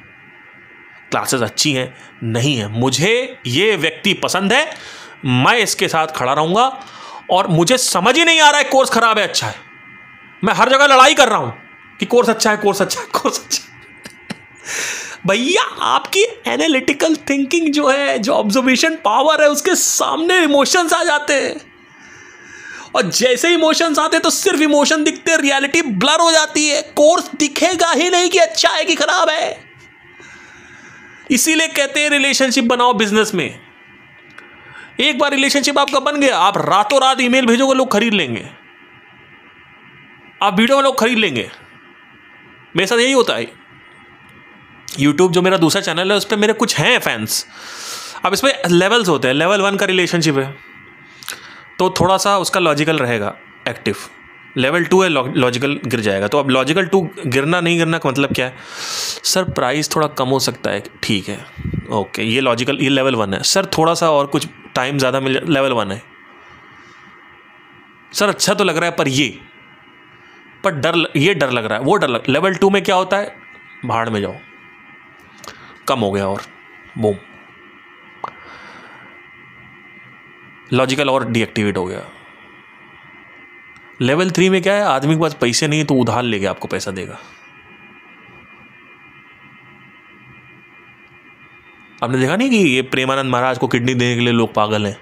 क्लासेस अच्छी हैं नहीं है। मुझे ये व्यक्ति पसंद है, मैं इसके साथ खड़ा रहूंगा, और मुझे समझ ही नहीं आ रहा है कोर्स खराब है अच्छा है। मैं हर जगह लड़ाई कर रहा हूं कि कोर्स अच्छा है, कोर्स अच्छा है, कोर्स अच्छा है। भैया आपकी एनालिटिकल थिंकिंग जो है, जो ऑब्जर्वेशन पावर है, उसके सामने इमोशंस आ जाते हैं, और जैसे इमोशंस आते हैं तो सिर्फ इमोशन दिखते हैं, रियलिटी ब्लर हो जाती है। कोर्स दिखेगा ही नहीं कि अच्छा है कि खराब है। इसीलिए कहते हैं रिलेशनशिप बनाओ बिजनेस में। एक बार रिलेशनशिप आपका बन गया, आप रातों रात ईमेल भेजोगे लोग खरीद लेंगे, आप वीडियो में लोग खरीद लेंगे। मेरे साथ यही होता है। यूट्यूब जो मेरा दूसरा चैनल है उस पर मेरे कुछ हैं फैंस। अब इसमें लेवल्स होते हैं। लेवल 1 का रिलेशनशिप है तो थोड़ा सा उसका लॉजिकल रहेगा एक्टिव। लेवल 2 है लॉजिकल गिर जाएगा। तो अब लॉजिकल 2 गिरना नहीं गिरना का मतलब क्या है? सर प्राइस थोड़ा कम हो सकता है, ठीक है ओके, ये लॉजिकल, ये लेवल 1 है। सर थोड़ा सा और कुछ टाइम ज़्यादा मिल जाए, लेवल 1 है। सर अच्छा तो लग रहा है पर ये डर लग रहा है, वो डर लेवल 2 में क्या होता है? भाड़ में जाओ, कम हो गया और बूम, लॉजिकल और डीएक्टिवेट हो गया। लेवल 3 में क्या है? आदमी के पास पैसे नहीं तो उधार लेके आपको पैसा देगा। आपने देखा नहीं कि ये प्रेमानंद महाराज को किडनी देने के लिए लोग पागल हैं,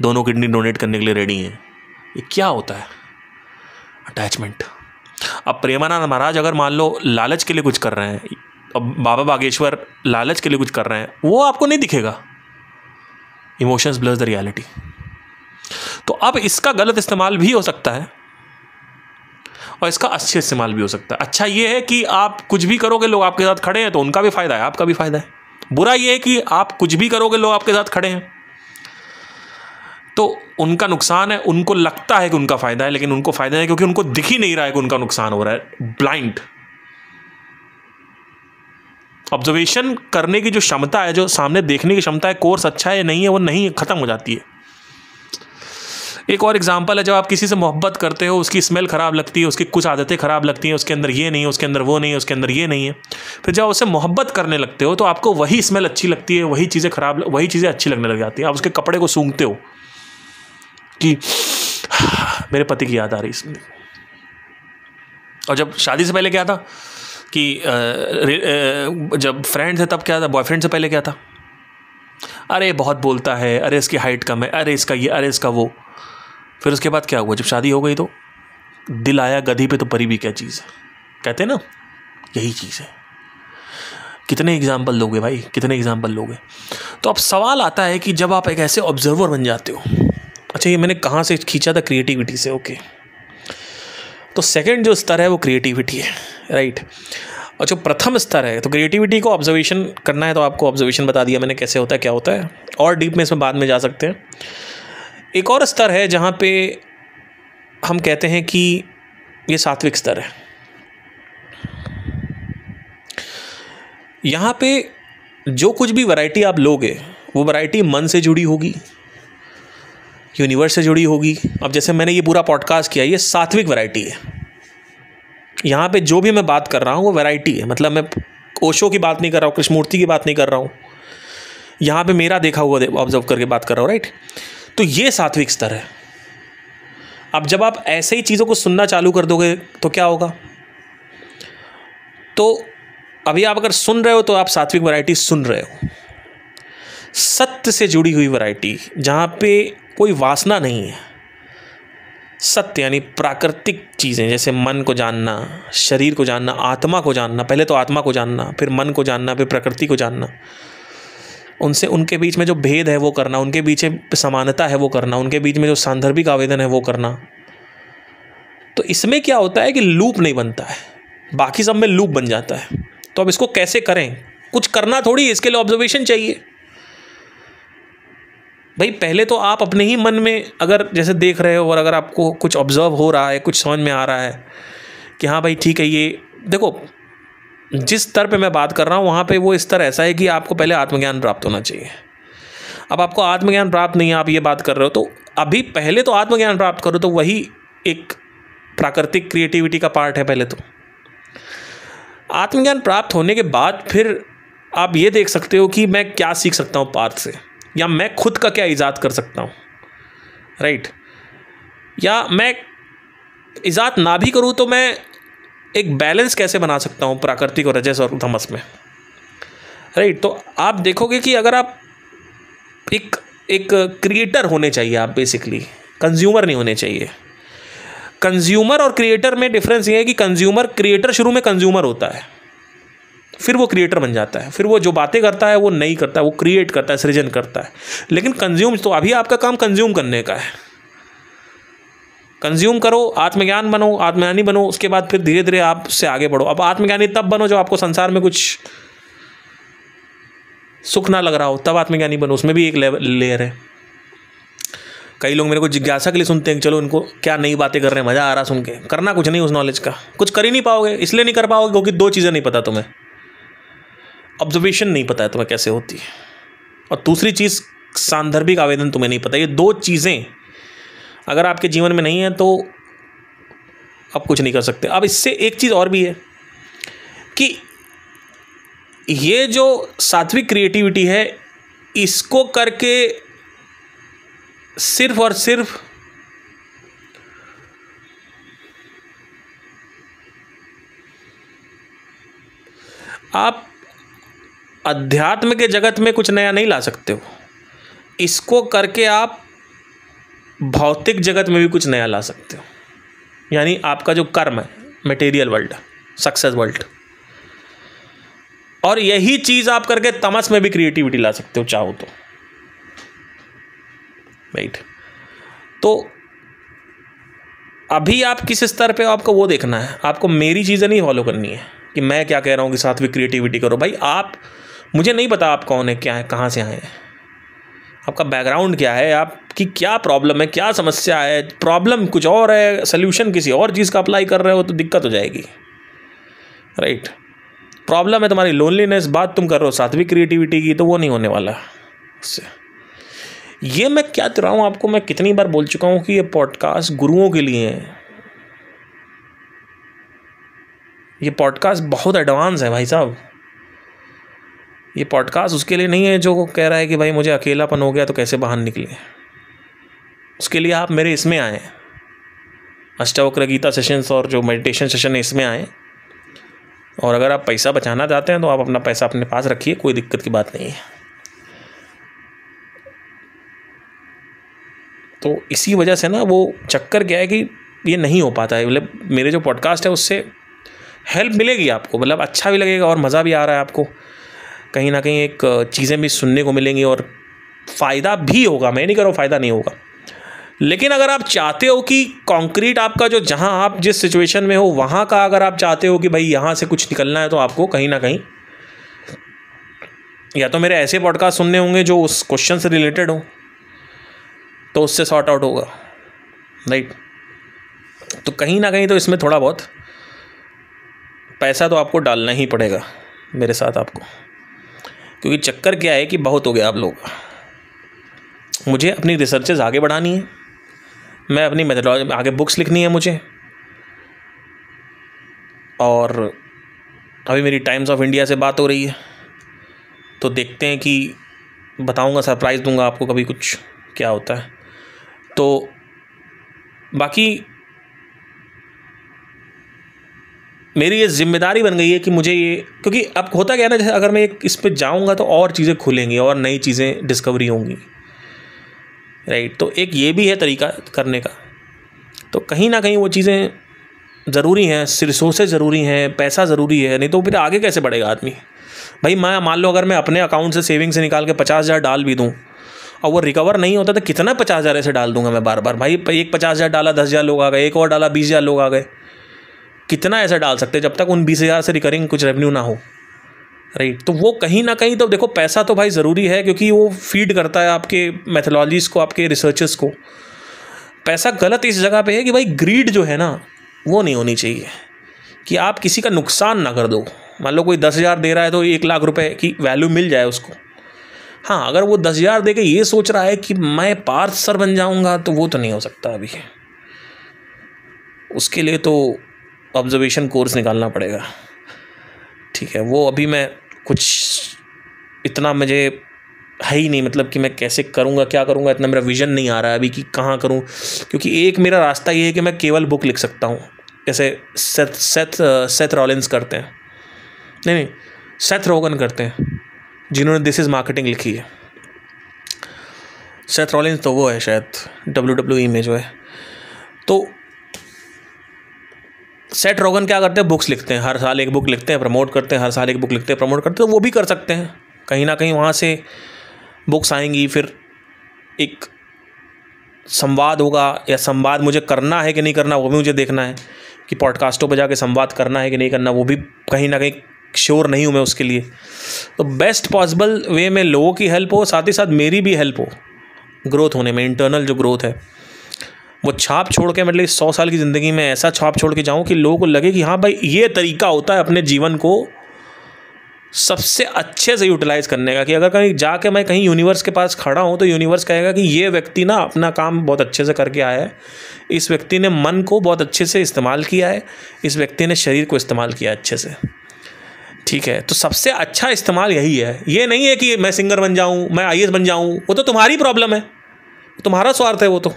दोनों किडनी डोनेट करने के लिए रेडी हैं। ये क्या होता है? अटैचमेंट। अब प्रेमानंद महाराज अगर मान लो लालच के लिए कुछ कर रहे हैं, अब बाबा बागेश्वर लालच के लिए कुछ कर रहे हैं, वो आपको नहीं दिखेगा। Emotions blurs the reality. तो अब इसका गलत इस्तेमाल भी हो सकता है और इसका अच्छे इस्तेमाल भी हो सकता है। अच्छा ये है कि आप कुछ भी करोगे लोग आपके साथ खड़े हैं, तो उनका भी फायदा है, आपका भी फायदा है। बुरा ये है कि आप कुछ भी करोगे लोग आपके साथ खड़े हैं, तो उनका नुकसान है। उनको लगता है कि उनका फायदा है, लेकिन उनको फायदा है क्योंकि उनको दिख ही नहीं रहा है कि उनका नुकसान हो रहा है। ब्लाइंड ऑब्जर्वेशन करने की जो क्षमता है, जो सामने देखने की क्षमता है, कोर्स अच्छा है या नहीं है, वो नहीं खत्म हो जाती है। एक और एग्जांपल है, जब आप किसी से मोहब्बत करते हो, उसकी स्मेल ख़राब लगती है, उसकी कुछ आदतें ख़राब लगती हैं, उसके अंदर ये नहीं है, उसके अंदर वो नहीं है, उसके अंदर ये नहीं है। फिर जब उससे मोहब्बत करने लगते हो तो आपको वही स्मेल अच्छी लगती है, वही चीज़ें वही चीज़ें अच्छी लगने लग जाती हैं। आप उसके कपड़े को सूंघते हो कि मेरे पति की याद आ रही इसमें। और जब शादी से पहले क्या था कि जब फ्रेंड थे तब क्या था, बॉयफ्रेंड से पहले क्या था, अरे बहुत बोलता है, अरे इसकी हाइट कम है, अरे इसका ये, अरे इसका वो। फिर उसके बाद क्या हुआ, जब शादी हो गई तो दिल आया गधी पे तो परी भी क्या चीज़ है, कहते हैं ना, यही चीज़ है। कितने एग्जाम्पल लोगे भाई, कितने एग्जाम्पल लोगे। तो अब सवाल आता है कि जब आप एक ऐसे ऑब्जर्वर बन जाते हो, अच्छा ये मैंने कहाँ से खींचा था, क्रिएटिविटी से, ओके। तो सेकंड जो स्तर है वो क्रिएटिविटी है, राइट। और जो प्रथम स्तर है, तो क्रिएटिविटी को ऑब्जर्वेशन करना है, तो आपको ऑब्जर्वेशन बता दिया मैंने कैसे होता है, क्या होता है, और डीप में इसमें बाद में जा सकते हैं। एक और स्तर है जहाँ पे हम कहते हैं कि ये सात्विक स्तर है। यहाँ पे जो कुछ भी वैरायटी आप लोगे, वो वैरायटी मन से जुड़ी होगी, यूनिवर्स से जुड़ी होगी। अब जैसे मैंने ये पूरा पॉडकास्ट किया, ये सात्विक वैरायटी है। यहाँ पे जो भी मैं बात कर रहा हूँ वो वैरायटी है, मतलब मैं ओशो की बात नहीं कर रहा हूँ, कृष्णमूर्ति की बात नहीं कर रहा हूँ, यहाँ पे मेरा देखा हुआ ऑब्जर्व करके बात कर रहा हूँ, राइट। तो ये सात्विक स्तर है। अब जब आप ऐसे ही चीज़ों को सुनना चालू कर दोगे तो क्या होगा, तो अभी आप अगर सुन रहे हो तो आप सात्विक वैरायटी सुन रहे हो, सत्य से जुड़ी हुई वैरायटी, जहाँ पे कोई वासना नहीं है। सत्य यानी प्राकृतिक चीज़ें, जैसे मन को जानना, शरीर को जानना, आत्मा को जानना, पहले तो आत्मा को जानना, फिर मन को जानना, फिर प्रकृति को जानना, उनसे उनके बीच में जो भेद है वो करना, उनके बीच में समानता है वो करना, उनके बीच में जो सांदर्भिक आवेदन है वो करना। तो इसमें क्या होता है कि लूप नहीं बनता है, बाकी सब में लूप बन जाता है। तो अब इसको कैसे करें, कुछ करना थोड़ी, इसके लिए ऑब्जर्वेशन चाहिए भाई। पहले तो आप अपने ही मन में अगर जैसे देख रहे हो और अगर आपको कुछ ऑब्जर्व हो रहा है, कुछ समझ में आ रहा है कि हाँ भाई ठीक है, ये देखो जिस स्तर पे मैं बात कर रहा हूँ वहाँ पे वो स्तर ऐसा है कि आपको पहले आत्मज्ञान प्राप्त होना चाहिए। अब आपको आत्मज्ञान प्राप्त नहीं है, आप ये बात कर रहे हो, तो अभी पहले तो आत्मज्ञान प्राप्त करो, तो वही एक प्राकृतिक क्रिएटिविटी का पार्ट है। पहले तो आत्मज्ञान प्राप्त होने के बाद फिर आप ये देख सकते हो कि मैं क्या सीख सकता हूँ पार्थ से, या मैं खुद का क्या ईजाद कर सकता हूँ, राइट। या मैं ईजाद ना भी करूँ तो मैं एक बैलेंस कैसे बना सकता हूँ प्राकृतिक और रजस और तमस में, राइट। तो आप देखोगे कि अगर आप एक क्रिएटर होने चाहिए, आप बेसिकली कंज्यूमर नहीं होने चाहिए। कंज्यूमर और क्रिएटर में डिफरेंस ये है कि कंज्यूमर, क्रिएटर शुरू में कंज्यूमर होता है, फिर वो क्रिएटर बन जाता है, फिर वो जो बातें करता है वो नहीं करता है, वो क्रिएट करता है, सृजन करता है। लेकिन कंज्यूम, तो अभी आपका काम कंज्यूम करने का है। कंज्यूम करो, आत्मज्ञान बनो, आत्मज्ञानी बनो, उसके बाद फिर धीरे धीरे आप उससे आगे बढ़ो। अब आत्मज्ञानी तब बनो जो आपको संसार में कुछ सुख ना लग रहा हो, तब आत्मज्ञानी बनो, उसमें भी एक लेयर है। कई लोग मेरे को जिज्ञासा के लिए सुनते हैं, चलो इनको क्या नई बातें कर रहे हैं, मज़ा आ रहा सुन के। करना कुछ नहीं उस नॉलेज का, कुछ कर ही नहीं पाओगे। इसलिए नहीं कर पाओगे क्योंकि दो चीज़ें नहीं पता तुम्हें, ऑब्जर्वेशन नहीं पता है तुम्हें कैसे होती है, और दूसरी चीज़ सांदर्भिक आवेदन तुम्हें नहीं पता। ये दो चीज़ें अगर आपके जीवन में नहीं है तो आप कुछ नहीं कर सकते। अब इससे एक चीज़ और भी है कि ये जो सात्विक क्रिएटिविटी है, इसको करके सिर्फ और सिर्फ आप अध्यात्म के जगत में कुछ नया नहीं ला सकते हो, इसको करके आप भौतिक जगत में भी कुछ नया ला सकते हो। यानी आपका जो कर्म है, मटेरियल वर्ल्ड, सक्सेस वर्ल्ड, और यही चीज़ आप करके तमस में भी क्रिएटिविटी ला सकते हो चाहो तो, राइट। तो अभी आप किस स्तर पे, आपको वो देखना है, आपको मेरी चीज़ें नहीं फॉलो करनी है कि मैं क्या कह रहा हूँ कि साथ भी क्रिएटिविटी करो। भाई आप, मुझे नहीं पता आप कौन है, क्या है, कहाँ से आए हैं, आपका बैकग्राउंड क्या है, आपकी क्या प्रॉब्लम है, क्या समस्या है। प्रॉब्लम कुछ और है, सोल्यूशन किसी और चीज़ का अप्लाई कर रहे हो तो दिक्कत हो जाएगी, राइट। प्रॉब्लम है तुम्हारी लोनलीनेस, बात तुम कर रहे हो सात्विक क्रिएटिविटी की, तो वो नहीं होने वाला उससे। ये मैं क्या कर रहा हूँ आपको, मैं कितनी बार बोल चुका हूँ कि ये पॉडकास्ट गुरुओं के लिए है। ये पॉडकास्ट बहुत एडवांस है भाई साहब। ये पॉडकास्ट उसके लिए नहीं है जो कह रहा है कि भाई मुझे अकेलापन हो गया तो कैसे बाहर निकले। उसके लिए आप मेरे इसमें आए, अष्टावक्र गीता सेशंस और जो मेडिटेशन सेशन है इसमें आए। और अगर आप पैसा बचाना चाहते हैं तो आप अपना पैसा अपने पास रखिए, कोई दिक्कत की बात नहीं है। तो इसी वजह से ना वो चक्कर क्या है कि ये नहीं हो पाता है। मतलब मेरे जो पॉडकास्ट है उससे हेल्प मिलेगी आपको, मतलब अच्छा भी लगेगा और मज़ा भी आ रहा है आपको, कहीं ना कहीं एक चीज़ें भी सुनने को मिलेंगी और फ़ायदा भी होगा। मैं नहीं कह रहा हूँ फ़ायदा नहीं होगा, लेकिन अगर आप चाहते हो कि कॉन्क्रीट आपका जो, जहाँ आप जिस सिचुएशन में हो वहाँ का अगर आप चाहते हो कि भाई यहाँ से कुछ निकलना है, तो आपको कहीं ना कहीं या तो मेरे ऐसे पॉडकास्ट सुनने होंगे जो उस क्वेश्चन से रिलेटेड हो, तो उससे सॉर्ट आउट होगा, राइट। तो कहीं ना कहीं तो इसमें थोड़ा बहुत पैसा तो आपको डालना ही पड़ेगा मेरे साथ आपको, क्योंकि चक्कर क्या है कि बहुत हो गया आप लोग। मुझे अपनी रिसर्चेज आगे बढ़ानी है, मैं अपनी मेथोडोलॉजी आगे, बुक्स लिखनी है मुझे, और अभी मेरी टाइम्स ऑफ इंडिया से बात हो रही है, तो देखते हैं कि बताऊंगा, सरप्राइज़ दूंगा आपको कभी कुछ क्या होता है। तो बाकी मेरी ये जिम्मेदारी बन गई है कि मुझे ये, क्योंकि अब होता क्या है ना, जैसे अगर मैं इस पे जाऊंगा तो और चीज़ें खुलेंगी और नई चीज़ें डिस्कवरी होंगी, राइट। तो एक ये भी है तरीका करने का। तो कहीं ना कहीं वो चीज़ें ज़रूरी हैं, रिसोर्सेज ज़रूरी हैं, पैसा ज़रूरी है, नहीं तो फिर आगे कैसे बढ़ेगा आदमी। भाई मैं मान लो अगर मैं अपने अकाउंट से सेविंग से निकाल के 50,000 डाल भी दूँ और वो रिकवर नहीं होता, तो कितना 50,000 ऐसे डाल दूंगा मैं बार बार। भाई एक 50,000 डाला, 10,000 लोग आ गए, एक और डाला 20,000 लोग आ गए, कितना ऐसा डाल सकते हैं जब तक उन 20,000 से रिकरिंग कुछ रेवेन्यू ना हो, राइट। तो वो कहीं ना कहीं तो देखो पैसा तो भाई ज़रूरी है, क्योंकि वो फीड करता है आपके मैथोलॉजीज़ को, आपके रिसर्चेस को। पैसा गलत इस जगह पे है कि भाई ग्रीड जो है ना वो नहीं होनी चाहिए, कि आप किसी का नुकसान ना कर दो। मान लो कोई 10,000 दे रहा है तो 1,00,000 रुपए की वैल्यू मिल जाए उसको। हाँ, अगर वो 10,000 दे के ये सोच रहा है कि मैं पार्थ सर बन जाऊँगा, तो वो तो नहीं हो सकता अभी। उसके लिए तो ऑब्जर्वेशन कोर्स निकालना पड़ेगा, ठीक है। वो अभी मैं कुछ इतना मुझे है ही नहीं, मतलब कि मैं कैसे करूँगा, क्या करूँगा, इतना मेरा विजन नहीं आ रहा है अभी कि कहाँ करूँ। क्योंकि एक मेरा रास्ता ये है कि मैं केवल बुक लिख सकता हूँ, जैसे सेथ रॉलिंस करते हैं, नहीं सेथ रोगन करते हैं, जिन्होंने दिस इज़ मार्केटिंग लिखी है। सेथ रॉलिंस तो वो है शायद WWE में जो है। तो सेथ रोगन क्या करते हैं, बुक्स लिखते हैं, हर साल एक बुक लिखते हैं, प्रमोट करते हैं, हर साल एक बुक लिखते हैं, प्रमोट करते हैं। तो वो भी कर सकते हैं, कहीं ना कहीं वहाँ से बुक्स आएंगी, फिर एक संवाद होगा, या संवाद मुझे करना है कि नहीं करना वो भी मुझे देखना है, कि पॉडकास्टों पे जाके संवाद करना है कि नहीं करना, वो भी कहीं ना कहीं श्योर नहीं हूँ मैं उसके लिए। तो बेस्ट पॉसिबल वे में लोगों की हेल्प हो, साथ ही साथ मेरी भी हेल्प हो ग्रोथ होने में। इंटरनल जो ग्रोथ है वो छाप छोड़ के, मतलब 100 साल की ज़िंदगी में ऐसा छाप छोड़ के जाऊँ कि लोगों को लगे कि हाँ भाई ये तरीका होता है अपने जीवन को सबसे अच्छे से यूटिलाइज़ करने का। कि अगर कहीं जाके मैं कहीं यूनिवर्स के पास खड़ा हूँ तो यूनिवर्स कहेगा कि ये व्यक्ति ना अपना काम बहुत अच्छे से करके आया है, इस व्यक्ति ने मन को बहुत अच्छे से इस्तेमाल किया है, इस व्यक्ति ने शरीर को इस्तेमाल किया अच्छे से, ठीक है। तो सबसे अच्छा इस्तेमाल यही है। ये नहीं है कि मैं सिंगर बन जाऊँ, मैं IAS बन जाऊँ, वो तो तुम्हारी प्रॉब्लम है, तुम्हारा स्वार्थ है। वो तो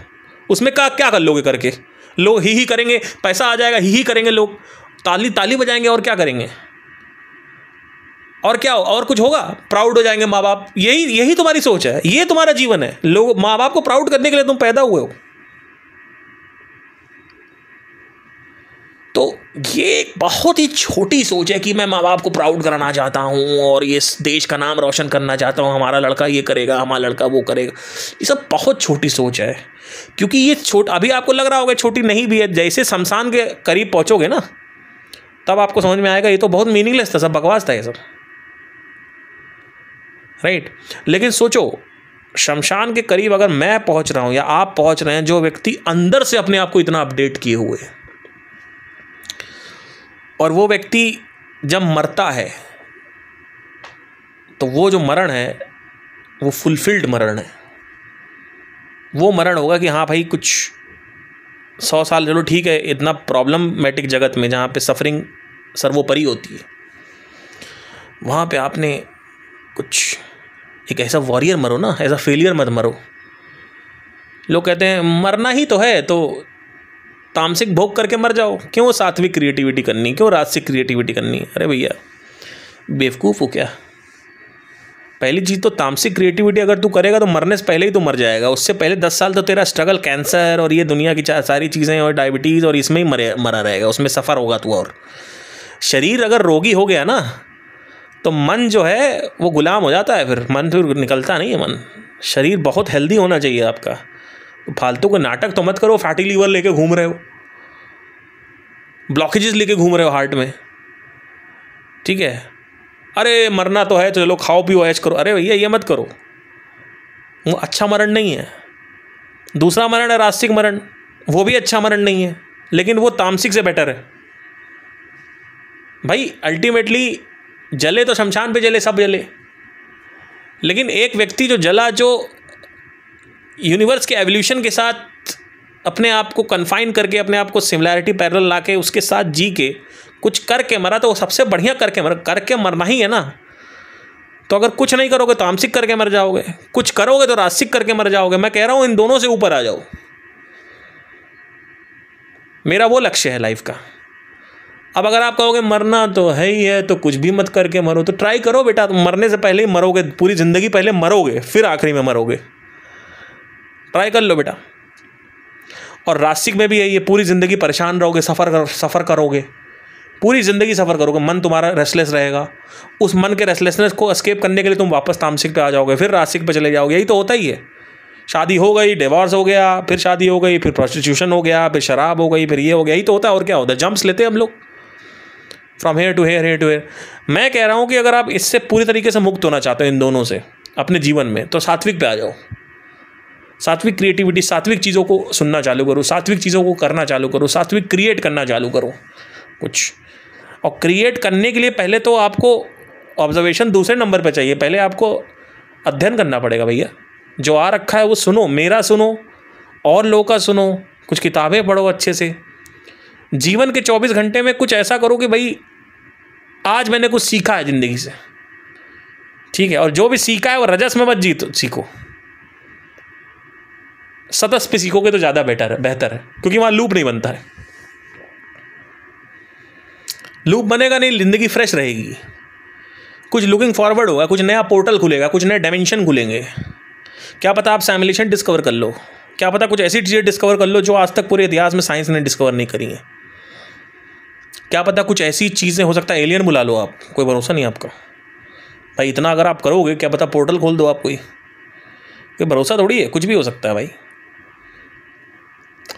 उसमें क्या कर लोगे करके, लोग ही करेंगे, पैसा आ जाएगा, ही करेंगे लोग, ताली बजाएंगे और क्या करेंगे। और क्या और कुछ होगा? प्राउड हो जाएंगे माँ बाप। यही तुम्हारी सोच है, ये तुम्हारा जीवन है। लोग माँ बाप को प्राउड करने के लिए तुम पैदा हुए हो। तो ये एक बहुत ही छोटी सोच है कि मैं माँ बाप को प्राउड कराना चाहता हूँ और ये देश का नाम रोशन करना चाहता हूँ, हमारा लड़का ये करेगा, हमारा लड़का वो करेगा। ये सब बहुत छोटी सोच है, क्योंकि ये अभी आपको लग रहा होगा छोटी नहीं भी है। जैसे शमशान के करीब पहुँचोगे ना, तब आपको समझ में आएगा ये तो बहुत मीनिंगलेस था, सब बकवास था ये सब, राइट। लेकिन सोचो, शमशान के करीब अगर मैं पहुँच रहा हूँ या आप पहुँच रहे हैं, जो व्यक्ति अंदर से अपने आप को इतना अपडेट किए हुए है, और वो व्यक्ति जब मरता है तो वो जो मरण है वो फुलफिल्ड मरण है। वो मरण होगा कि हाँ भाई, कुछ 100 साल, चलो ठीक है, इतना प्रॉब्लमेटिक जगत में जहाँ पे सफरिंग सर्वोपरि होती है, वहाँ पे आपने कुछ एक ऐसा वॉरियर मरो ना, ऐसा फेलियर मत मरो। लोग कहते हैं मरना ही तो है, तो तामसिक भोग करके मर जाओ, क्यों सात्विक क्रिएटिविटी करनी, क्यों राजसिक क्रिएटिविटी करनी? अरे भैया बेवकूफ़ हो क्या? पहली चीज़ तो तामसिक क्रिएटिविटी अगर तू करेगा तो मरने से पहले ही तो मर जाएगा। उससे पहले 10 साल तो तेरा स्ट्रगल, कैंसर और ये दुनिया की सारी चीज़ें और डायबिटीज़ और इसमें ही मरा रहेगा, उसमें सफ़र होगा तू। और शरीर अगर रोगी हो गया ना, तो मन जो है वो गुलाम हो जाता है, फिर मन फिर निकलता नहीं है मन। शरीर बहुत हेल्दी होना चाहिए आपका। फालतू का नाटक तो मत करो, फैटी लीवर लेके घूम रहे हो, ब्लॉकेजेस लेके घूम रहे हो हार्ट में, ठीक है। अरे मरना तो है, चलो खाओ पियो ऐश करो। अरे भैया ये मत करो, वो अच्छा मरण नहीं है। दूसरा मरण है रास्तिक मरण, वो भी अच्छा मरण नहीं है, लेकिन वो तामसिक से बेटर है भाई। अल्टीमेटली जले तो शमशान पे जले, सब जले, लेकिन एक व्यक्ति जो जला, जो यूनिवर्स के एवोल्यूशन के साथ अपने आप को कन्फाइन करके, अपने आप को सिमिलैरिटी पैरेलल ला के उसके साथ जी के कुछ करके मरा, तो वो सबसे बढ़िया करके मरना ही है ना। तो अगर कुछ नहीं करोगे तो तामसिक करके मर जाओगे, कुछ करोगे तो राजसिक करके मर जाओगे। मैं कह रहा हूँ इन दोनों से ऊपर आ जाओ, मेरा वो लक्ष्य है लाइफ का। अब अगर आप कहोगे मरना तो है ही है, तो कुछ भी मत करके मरो, तो ट्राई करो बेटा। तुम मरने से पहले ही मरोगे, पूरी ज़िंदगी पहले मरोगे, फिर आखिरी में मरोगे। ट्राई कर लो बेटा। और राजसिक में भी है ये, पूरी ज़िंदगी परेशान रहोगे, सफ़र करोगे, पूरी ज़िंदगी सफ़र करोगे, मन तुम्हारा रेस्टलेस रहेगा। उस मन के रेस्टलेसनेस को एस्केप करने के लिए तुम वापस तामसिक पे आ जाओगे, फिर राजसिक पे चले जाओगे। यही तो होता ही है। शादी हो गई, डिवोर्स हो गया, फिर शादी हो गई, फिर प्रोस्टिट्यूशन हो गया, फिर शराब हो गई, फिर ये हो गया। यही तो होता है, और क्या होता है? जंप्स लेते हैं हम लोग, from here to here, here to here. मैं कह रहा हूँ कि अगर आप इससे पूरी तरीके से मुक्त होना चाहते हो इन दोनों से अपने जीवन में, तो सात्विक पे आ जाओ। सात्विक क्रिएटिविटी, सात्विक चीज़ों को सुनना चालू करो, सात्विक चीज़ों को करना चालू करो, सात्विक क्रिएट करना चालू करो कुछ। और क्रिएट करने के लिए पहले तो आपको ऑब्जर्वेशन दूसरे नंबर पे चाहिए, पहले आपको अध्ययन करना पड़ेगा भैया। जो आ रखा है वो सुनो, मेरा सुनो, और लोगों का सुनो, कुछ किताबें पढ़ो अच्छे से। जीवन के 24 घंटे में कुछ ऐसा करो कि भाई आज मैंने कुछ सीखा है ज़िंदगी से, ठीक है। और जो भी सीखा है वो रजस में मत सीखो, सतस पे सीखोगे तो ज़्यादा बेहतर है, क्योंकि वहाँ लूप नहीं बनता है। लूप बनेगा नहीं, ज़िंदगी फ्रेश रहेगी, कुछ लुकिंग फॉरवर्ड होगा, कुछ नया पोर्टल खुलेगा, कुछ नए डायमेंशन खुलेंगे। क्या पता आप सिमुलेशन डिस्कवर कर लो, क्या पता कुछ ऐसी चीज़ें डिस्कवर कर लो जो आज तक पूरे इतिहास में साइंस ने डिस्कवर नहीं करी हैं। क्या पता कुछ ऐसी चीज़ें, हो सकता है एलियन बुला लो आप, कोई भरोसा नहीं आपका भाई। इतना अगर आप करोगे, क्या पता पोर्टल खोल दो आप, कोई भरोसा थोड़ी है, कुछ भी हो सकता है भाई।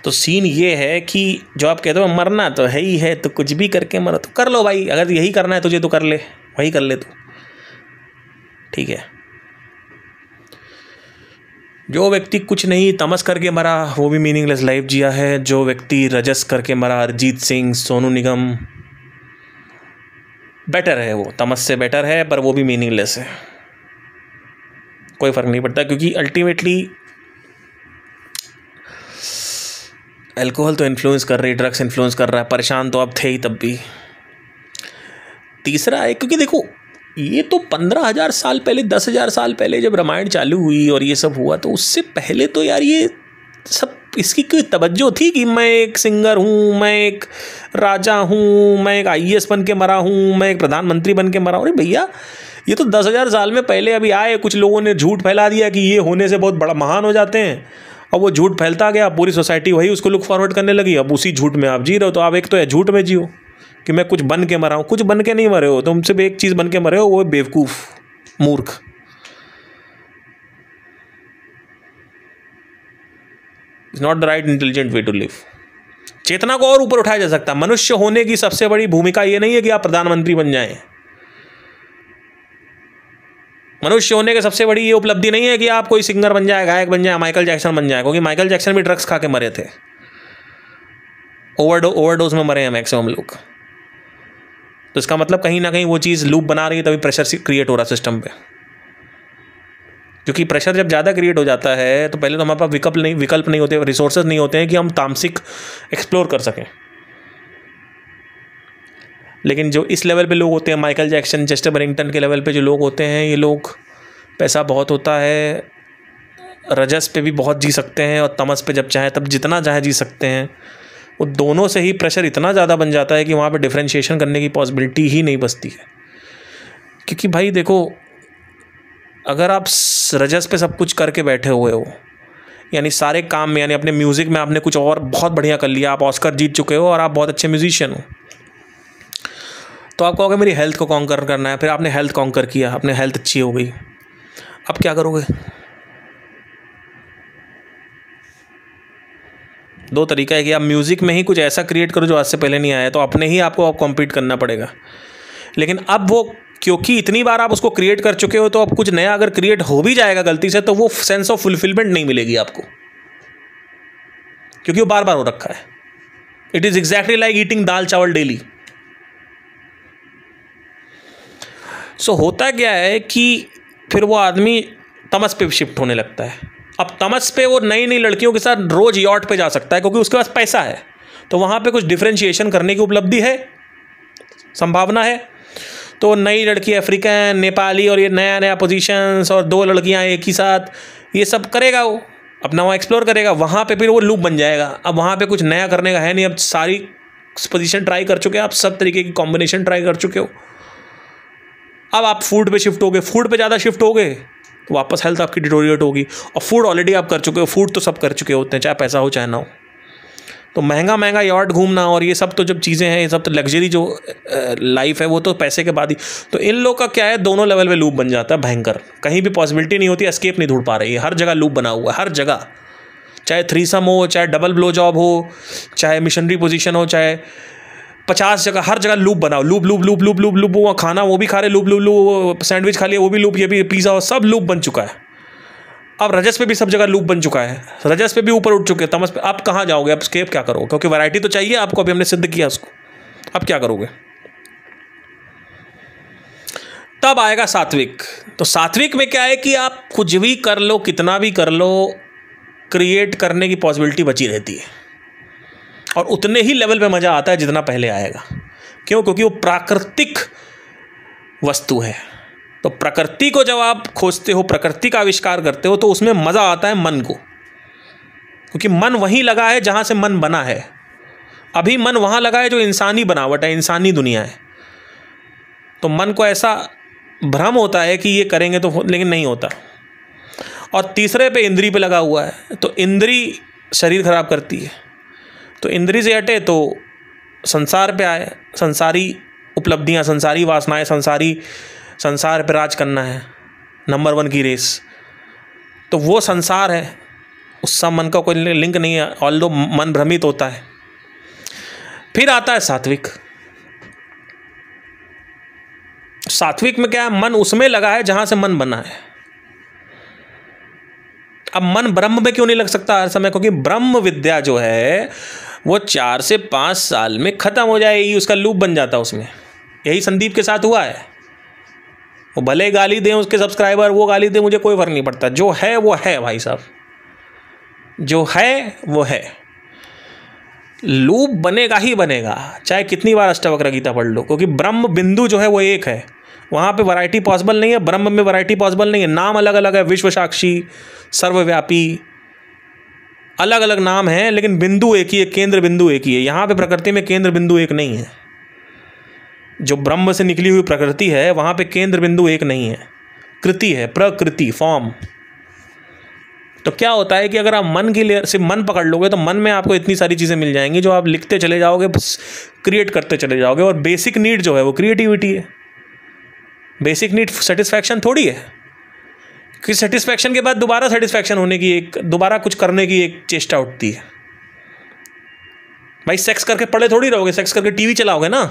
तो सीन ये है कि जो आप कहते हो मरना तो है ही है, तो कुछ भी करके मरो, तो कर लो भाई। अगर यही करना है तुझे तो कर ले, वही कर ले तू, ठीक है। जो व्यक्ति कुछ नहीं तमस करके मरा, वो भी मीनिंगलेस लाइफ जिया है। जो व्यक्ति रजस करके मरा, अरिजीत सिंह, सोनू निगम, बेटर है वो, तमस से बेटर है, पर वो भी मीनिंगलेस है, कोई फ़र्क नहीं पड़ता। क्योंकि अल्टीमेटली अल्कोहल तो इन्फ्लुएंस कर रही है, ड्रग्स इन्फ्लुएंस कर रहा है, परेशान तो आप थे ही तब भी। तीसरा है, क्योंकि देखो ये तो 15,000 साल पहले, 10,000 साल पहले जब रामायण चालू हुई और ये सब हुआ, तो उससे पहले तो यार ये सब इसकी कोई तवज्जो थी कि मैं एक सिंगर हूँ, मैं एक राजा हूँ, मैं एक IAS बन के मरा हूँ, मैं एक प्रधानमंत्री बन के मरा हूँ? अरे भैया, ये तो 10,000 साल में पहले अभी आए, कुछ लोगों ने झूठ फैला दिया कि ये होने से बहुत बड़ा महान हो जाते हैं, और वो झूठ फैलता गया, पूरी सोसाइटी वही उसको लुक फॉरवर्ड करने लगी। अब उसी झूठ में आप जी रहे हो। तो आप एक तो है झूठ में जियो कि मैं कुछ बन के मरा हूँ। कुछ बन के नहीं मरे हो तुम, सिर्फ एक चीज़ बन के मरे हो, वो बेवकूफ़, मूर्ख। It's not the right intelligent way to live. चेतना को और ऊपर उठाया जा सकता है। मनुष्य होने की सबसे बड़ी भूमिका ये नहीं है कि आप प्रधानमंत्री बन जाएं। मनुष्य होने की सबसे बड़ी ये उपलब्धि नहीं है कि आप कोई सिंगर बन जाए, गायक बन जाए, माइकल जैक्सन बन जाए, क्योंकि माइकल जैक्सन भी ड्रग्स खा के मरे थे, ओवरडोज में मरे हैं मैक्सिमम लोग। तो इसका मतलब कहीं ना कहीं वो चीज़ लूप बना रही है, तभी प्रेशर क्रिएट हो रहा सिस्टम पे। क्योंकि प्रेशर जब ज़्यादा क्रिएट हो जाता है तो पहले तो हमारे पास विकल्प नहीं होते, रिसोर्सेज नहीं होते हैं कि हम तामसिक एक्सप्लोर कर सकें। लेकिन जो इस लेवल पे लोग होते हैं, माइकल जैक्सन, चेस्टर बेनिंगटन के लेवल पे जो लोग होते हैं, ये लोग, पैसा बहुत होता है, रजस पे भी बहुत जी सकते हैं और तमस पे जब चाहे तब जितना चाहे जी सकते हैं। वो दोनों से ही प्रेशर इतना ज़्यादा बन जाता है कि वहाँ पे डिफरेंशिएशन करने की पॉसिबिलिटी ही नहीं बचती है। क्योंकि भाई देखो, अगर आप रजस पे सब कुछ करके बैठे हुए हो, यानी सारे काम में, यानी अपने म्यूज़िक में आपने कुछ और बहुत बढ़िया कर लिया, आप ऑस्कर जीत चुके हो और आप बहुत अच्छे म्यूजिशियन हो, तो आप कहोगे मेरी हेल्थ को कॉन्कर करना है। फिर आपने हेल्थ कॉन्कर किया, अपने हेल्थ अच्छी हो गई, अब क्या करोगे? दो तरीका है कि आप म्यूज़िक में ही कुछ ऐसा क्रिएट करो जो आज से पहले नहीं आया, तो अपने ही आपको कॉम्पीट करना पड़ेगा। लेकिन अब वो, क्योंकि इतनी बार आप उसको क्रिएट कर चुके हो, तो अब कुछ नया अगर क्रिएट हो भी जाएगा गलती से, तो वो सेंस ऑफ फुलफिलमेंट नहीं मिलेगी आपको, क्योंकि वो बार बार हो रखा है। It is exactly like eating dal chawal daily. सो होता क्या है कि फिर वो आदमी तमस पे शिफ्ट होने लगता है। अब तमस पे वो नई नई लड़कियों के साथ रोज यॉट पे जा सकता है, क्योंकि उसके पास पैसा है, तो वहाँ पे कुछ डिफरेंशिएशन करने की उपलब्धि है, संभावना है। तो नई लड़की अफ्रीकन, नेपाली और ये नया नया पोजीशंस और 2 लड़कियाँ एक ही साथ, ये सब करेगा, वो अपना वहाँ एक्सप्लोर करेगा। वहाँ पे फिर वो लूप बन जाएगा। अब वहाँ पे कुछ नया करने का है नहीं, अब सारी पोजीशन ट्राई कर चुके हो आप, सब तरीके की कॉम्बिनेशन ट्राई कर चुके हो। अब आप फूड पे शिफ्ट हो गए, फूड पे ज़्यादा शिफ्ट हो गए तो वापस हेल्थ आपकी डिटोरिएट होगी। और फूड ऑलरेडी आप कर चुके हो, फूड तो सब कर चुके होते हैं, चाहे पैसा हो चाहे ना हो। तो महंगा महंगा यॉट घूमना और ये सब तो जब चीज़ें हैं, ये सब तो लग्जरी जो लाइफ है, वो तो पैसे के बाद ही। तो इन लोग का क्या है, दोनों लेवल पे लूप बन जाता है भयंकर। कहीं भी पॉसिबिलिटी नहीं होती, एस्केप नहीं ढूंढ पा रही है, हर जगह लूप बना हुआ है, हर जगह। चाहे थ्रीसम हो, चाहे डबल ब्लो जॉब हो, चाहे मिशनरी पोजीशन हो, चाहे 50 जगह, हर जगह लूप बनाओ। Loop loop loop loop loop loop, वो खाना वो भी खा रहे, लूप लूप लूप, सैंडविच खा लिया वो भी लूप, ये भी पिज़्ज़ा, सब लूप बन चुका है। अब रजस पे भी सब जगह लूप बन चुका है, रजस पे भी ऊपर उठ चुके हैं, तमस पे। आप कहाँ जाओगे? आप स्केप क्या करोगे? क्योंकि वैरायटी तो चाहिए आपको, अभी हमने सिद्ध किया उसको। अब क्या करोगे? तब आएगा सात्विक। तो सात्विक में क्या है कि आप कुछ भी कर लो, कितना भी कर लो, क्रिएट करने की पॉसिबिलिटी बची रहती है, और उतने ही लेवल पे मज़ा आता है जितना पहले आएगा। क्यों? क्योंकि वो प्राकृतिक वस्तु है। तो प्रकृति को जब आप खोजते हो, प्रकृति का आविष्कार करते हो, तो उसमें मज़ा आता है मन को, क्योंकि मन वहीं लगा है जहाँ से मन बना है। अभी मन वहाँ लगा है जो इंसानी बनावट है, इंसानी दुनिया है। तो मन को ऐसा भ्रम होता है कि ये करेंगे तो, लेकिन नहीं होता। और तीसरे पे इंद्री पे लगा हुआ है, तो इंद्री शरीर खराब करती है। तो इंद्री से हटे तो संसार पे आए, संसारी उपलब्धियाँ, संसारी वासनाएं, संसार पे राज करना है, नंबर 1 की रेस। तो वो संसार है, उससे मन का कोई लिंक नहीं है, ऑल्दो मन भ्रमित होता है। फिर आता है सात्विक। सात्विक में क्या है? मन उसमें लगा है जहाँ से मन बना है। अब मन ब्रह्म में क्यों नहीं लग सकता हर समय? क्योंकि ब्रह्म विद्या जो है वो 4 से 5 साल में ख़त्म हो जाएगी, उसका लूप बन जाता है उसमें। यही संदीप के साथ हुआ है। वो भले गाली दें उसके सब्सक्राइबर, वो गाली दें, मुझे कोई फ़र्क नहीं पड़ता। जो है वो है भाई साहब, जो है वो है। लूप बनेगा ही बनेगा, चाहे कितनी बार अष्टावक्र गीता पढ़ लो, क्योंकि ब्रह्म बिंदु जो है वो एक है। वहाँ पे वैरायटी पॉसिबल नहीं है, ब्रह्म में वैरायटी पॉसिबल नहीं है। नाम अलग अलग है, विश्व साक्षी, सर्वव्यापी, अलग अलग नाम हैं लेकिन बिंदु एक ही है, केंद्र बिंदु एक ही है। यहाँ पे प्रकृति में केंद्र बिंदु एक नहीं है। जो ब्रह्म से निकली हुई प्रकृति है वहाँ पे केंद्र बिंदु एक नहीं है, कृति है, प्रकृति, फॉर्म। तो क्या होता है कि अगर आप मन की लेयर से मन पकड़ लोगे तो मन में आपको इतनी सारी चीज़ें मिल जाएंगी जो आप लिखते चले जाओगे, क्रिएट करते चले जाओगे। और बेसिक नीड जो है वो क्रिएटिविटी है। बेसिक नीड सेटिस्फैक्शन थोड़ी है कि सेटिस्फैक्शन के बाद दोबारा सेटिस्फैक्शन होने की, एक दोबारा कुछ करने की एक चेष्टा उठती है। भाई सेक्स करके पड़े थोड़ी रहोगे, सेक्स करके टीवी चलाओगे ना।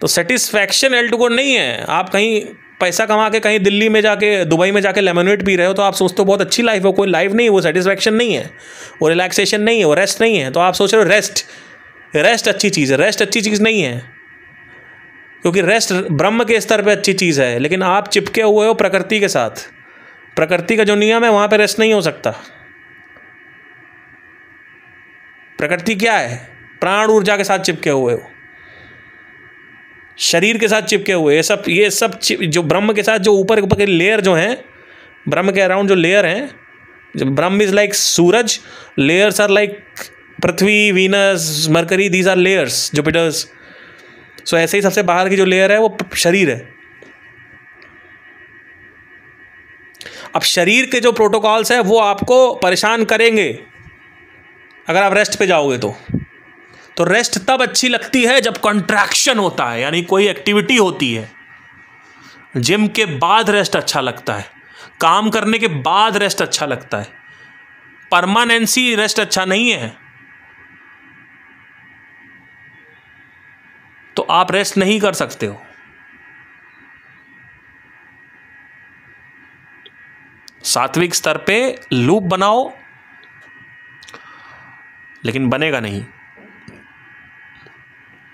तो सेटिस्फैक्शन एल्टुगो नहीं है। आप कहीं पैसा कमा के कहीं दिल्ली में जाके, दुबई में जाके लेमनेड पी रहे हो तो आप सोचते हो बहुत अच्छी लाइफ है। कोई लाइफ नहीं है, वो सेटिस्फैक्शन नहीं है, वो रिलैक्सेशन नहीं है, वो रेस्ट नहीं है। तो आप सोच रहे हो रेस्ट अच्छी चीज़ है। रेस्ट अच्छी चीज़ नहीं है, क्योंकि रेस्ट ब्रह्म के स्तर पे अच्छी चीज़ है, लेकिन आप चिपके हुए हो प्रकृति के साथ। प्रकृति का जो नियम है वहाँ पे रेस्ट नहीं हो सकता। प्रकृति क्या है? प्राण ऊर्जा के साथ चिपके हुए हो, शरीर के साथ चिपके हुए। ये सब जो ब्रह्म के साथ जो ऊपर के लेयर जो हैं, ब्रह्म के अराउंड जो लेयर हैं, जब Brahm is like suraj, layers are like prithvi, Venus, Mercury, these are layers, Jupiters. So ऐसे ही सबसे बाहर की जो लेयर है वो शरीर है। अब शरीर के जो प्रोटोकॉल्स हैं वो आपको परेशान करेंगे अगर आप रेस्ट पे जाओगे तो रेस्ट तब अच्छी लगती है जब कॉन्ट्रैक्शन होता है, यानी कोई एक्टिविटी होती है। जिम के बाद रेस्ट अच्छा लगता है, काम करने के बाद रेस्ट अच्छा लगता है। परमानेंसी रेस्ट अच्छा नहीं है। तो आप रेस्ट नहीं कर सकते हो। सात्विक स्तर पे लूप बनाओ, लेकिन बनेगा नहीं।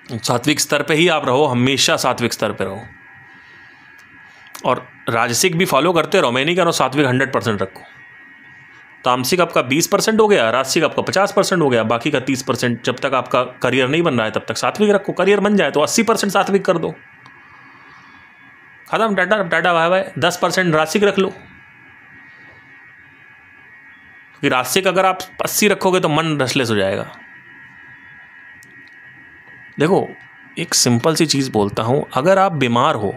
सात्विक स्तर पे ही आप रहो, हमेशा सात्विक स्तर पे रहो। और राजसिक भी फॉलो करते रहो। मैं नहीं कह रहा हूँ सात्विक 100% रखो। तामसिक आपका 20% हो गया, राजसिक आपका 50% हो गया, बाकी का 30% जब तक आपका करियर नहीं बन रहा है तब तक सात्विक रखो। करियर बन जाए तो 80% सात्विक कर दो, खत्म, टाटा टाटा बाय बाय। 10% राजसिक रख लो, क्योंकि राजसिक अगर आप 80 रखोगे तो मन रेस्टलेस हो जाएगा। देखो, एक सिंपल सी चीज़ बोलता हूँ, अगर आप बीमार हो,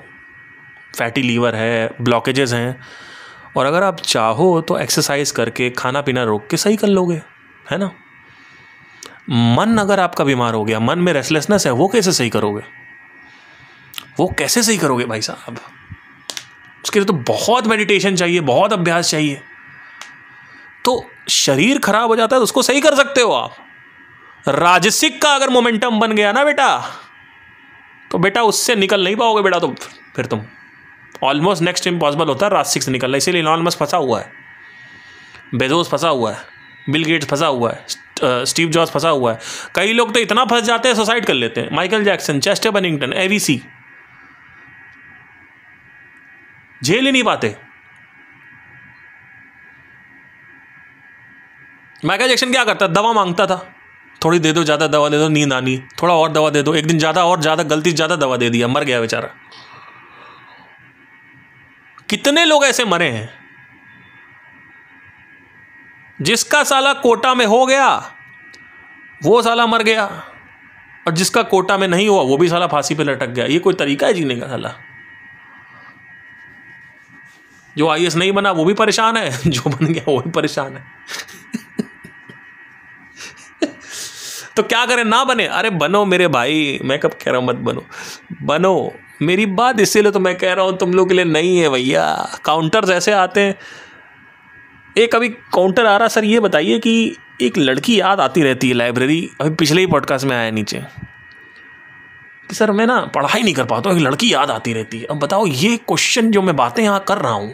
फैटी लीवर है, ब्लॉकेजेस हैं, और अगर आप चाहो तो एक्सरसाइज करके, खाना पीना रोक के सही कर लोगे, है ना। मन अगर आपका बीमार हो गया, मन में रेस्टलेसनेस है, वो कैसे सही करोगे? वो कैसे सही करोगे भाई साहब? उसके लिए तो बहुत मेडिटेशन चाहिए, बहुत अभ्यास चाहिए। तो शरीर खराब हो जाता है तो उसको सही कर सकते हो आप। राजसिक का अगर मोमेंटम बन गया ना बेटा, तो बेटा उससे निकल नहीं पाओगे बेटा। तो फिर तुम ऑलमोस्ट नेक्स्ट इम्पॉसिबल होता है राजसिक से निकलना। इसीलिए इलॉन मस्क फंसा हुआ है, बेजोस फंसा हुआ है, बिल गेट्स फंसा हुआ है, स्टीव जॉब्स फंसा हुआ है। कई लोग तो इतना फंस जाते हैं सुसाइड कर लेते हैं। माइकल जैक्सन, चेस्टर बनिंगटन, एवीसी, झेल ही नहीं पाते। माइकल जैक्सन क्या करता? दवा मांगता था, थोड़ी दे दो, ज़्यादा दवा दे दो, नींद आनी, थोड़ा और दवा दे दो। एक दिन ज़्यादा और ज़्यादा गलती ज़्यादा दवा दे दिया, मर गया बेचारा। कितने लोग ऐसे मरे हैं? जिसका साला कोटा में हो गया वो साला मर गया, और जिसका कोटा में नहीं हुआ वो भी साला फांसी पे लटक गया। ये कोई तरीका है जीने का? साला जो आईएएस नहीं बना वो भी परेशान है, जो बन गया वो भी परेशान है। तो क्या करें? ना बने? अरे बनो मेरे भाई, मैं कब कह रहा हूं मत बनो, बनो। मेरी बात इसीलिए तो मैं कह रहा हूं तुम लोग के लिए नहीं है भैया। काउंटर्स ऐसे आते हैं। एक अभी काउंटर आ रहा, सर ये बताइए कि एक लड़की याद आती रहती है लाइब्रेरी, अभी पिछले ही पॉडकास्ट में आया नीचे कि सर मैं ना पढ़ाई नहीं कर पाता हूँ, एक लड़की याद आती रहती है। अब बताओ, ये क्वेश्चन जो मैं बातें यहाँ कर रहा हूँ,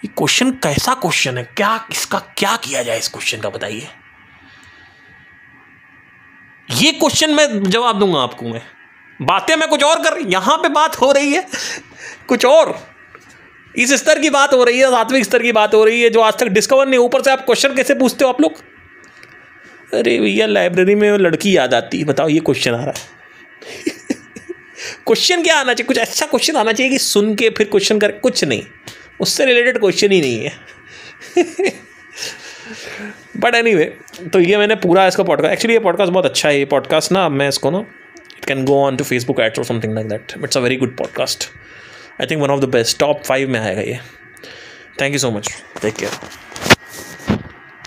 ये क्वेश्चन कैसा क्वेश्चन है? क्या इसका क्या किया जाए इस क्वेश्चन का, बताइए। ये क्वेश्चन मैं जवाब दूंगा आपको। मैं बातें मैं कुछ और कर, यहां पे बात हो रही है कुछ और, इस स्तर की बात हो रही है, सात्विक स्तर की बात हो रही है, जो आज तक डिस्कवर नहीं। ऊपर से आप क्वेश्चन कैसे पूछते हो आप लोग? अरे भैया लाइब्रेरी में लड़की याद आती है, बताओ, ये क्वेश्चन आ रहा है। क्वेश्चन क्या आना चाहिए? कुछ अच्छा क्वेश्चन आना चाहिए कि सुन के फिर क्वेश्चन कर, कुछ नहीं, उससे रिलेटेड क्वेश्चन ही नहीं है। बट एनीवे, तो ये मैंने पूरा इसका पॉडकास्ट, एक्चुअली ये पॉडकास्ट बहुत अच्छा है। ये पॉडकास्ट ना मैं इसको ना it can go on to Facebook ads और something like that. It's a very good podcast. I think one of the best, top 5 में आएगा ये। Thank you so much, take care.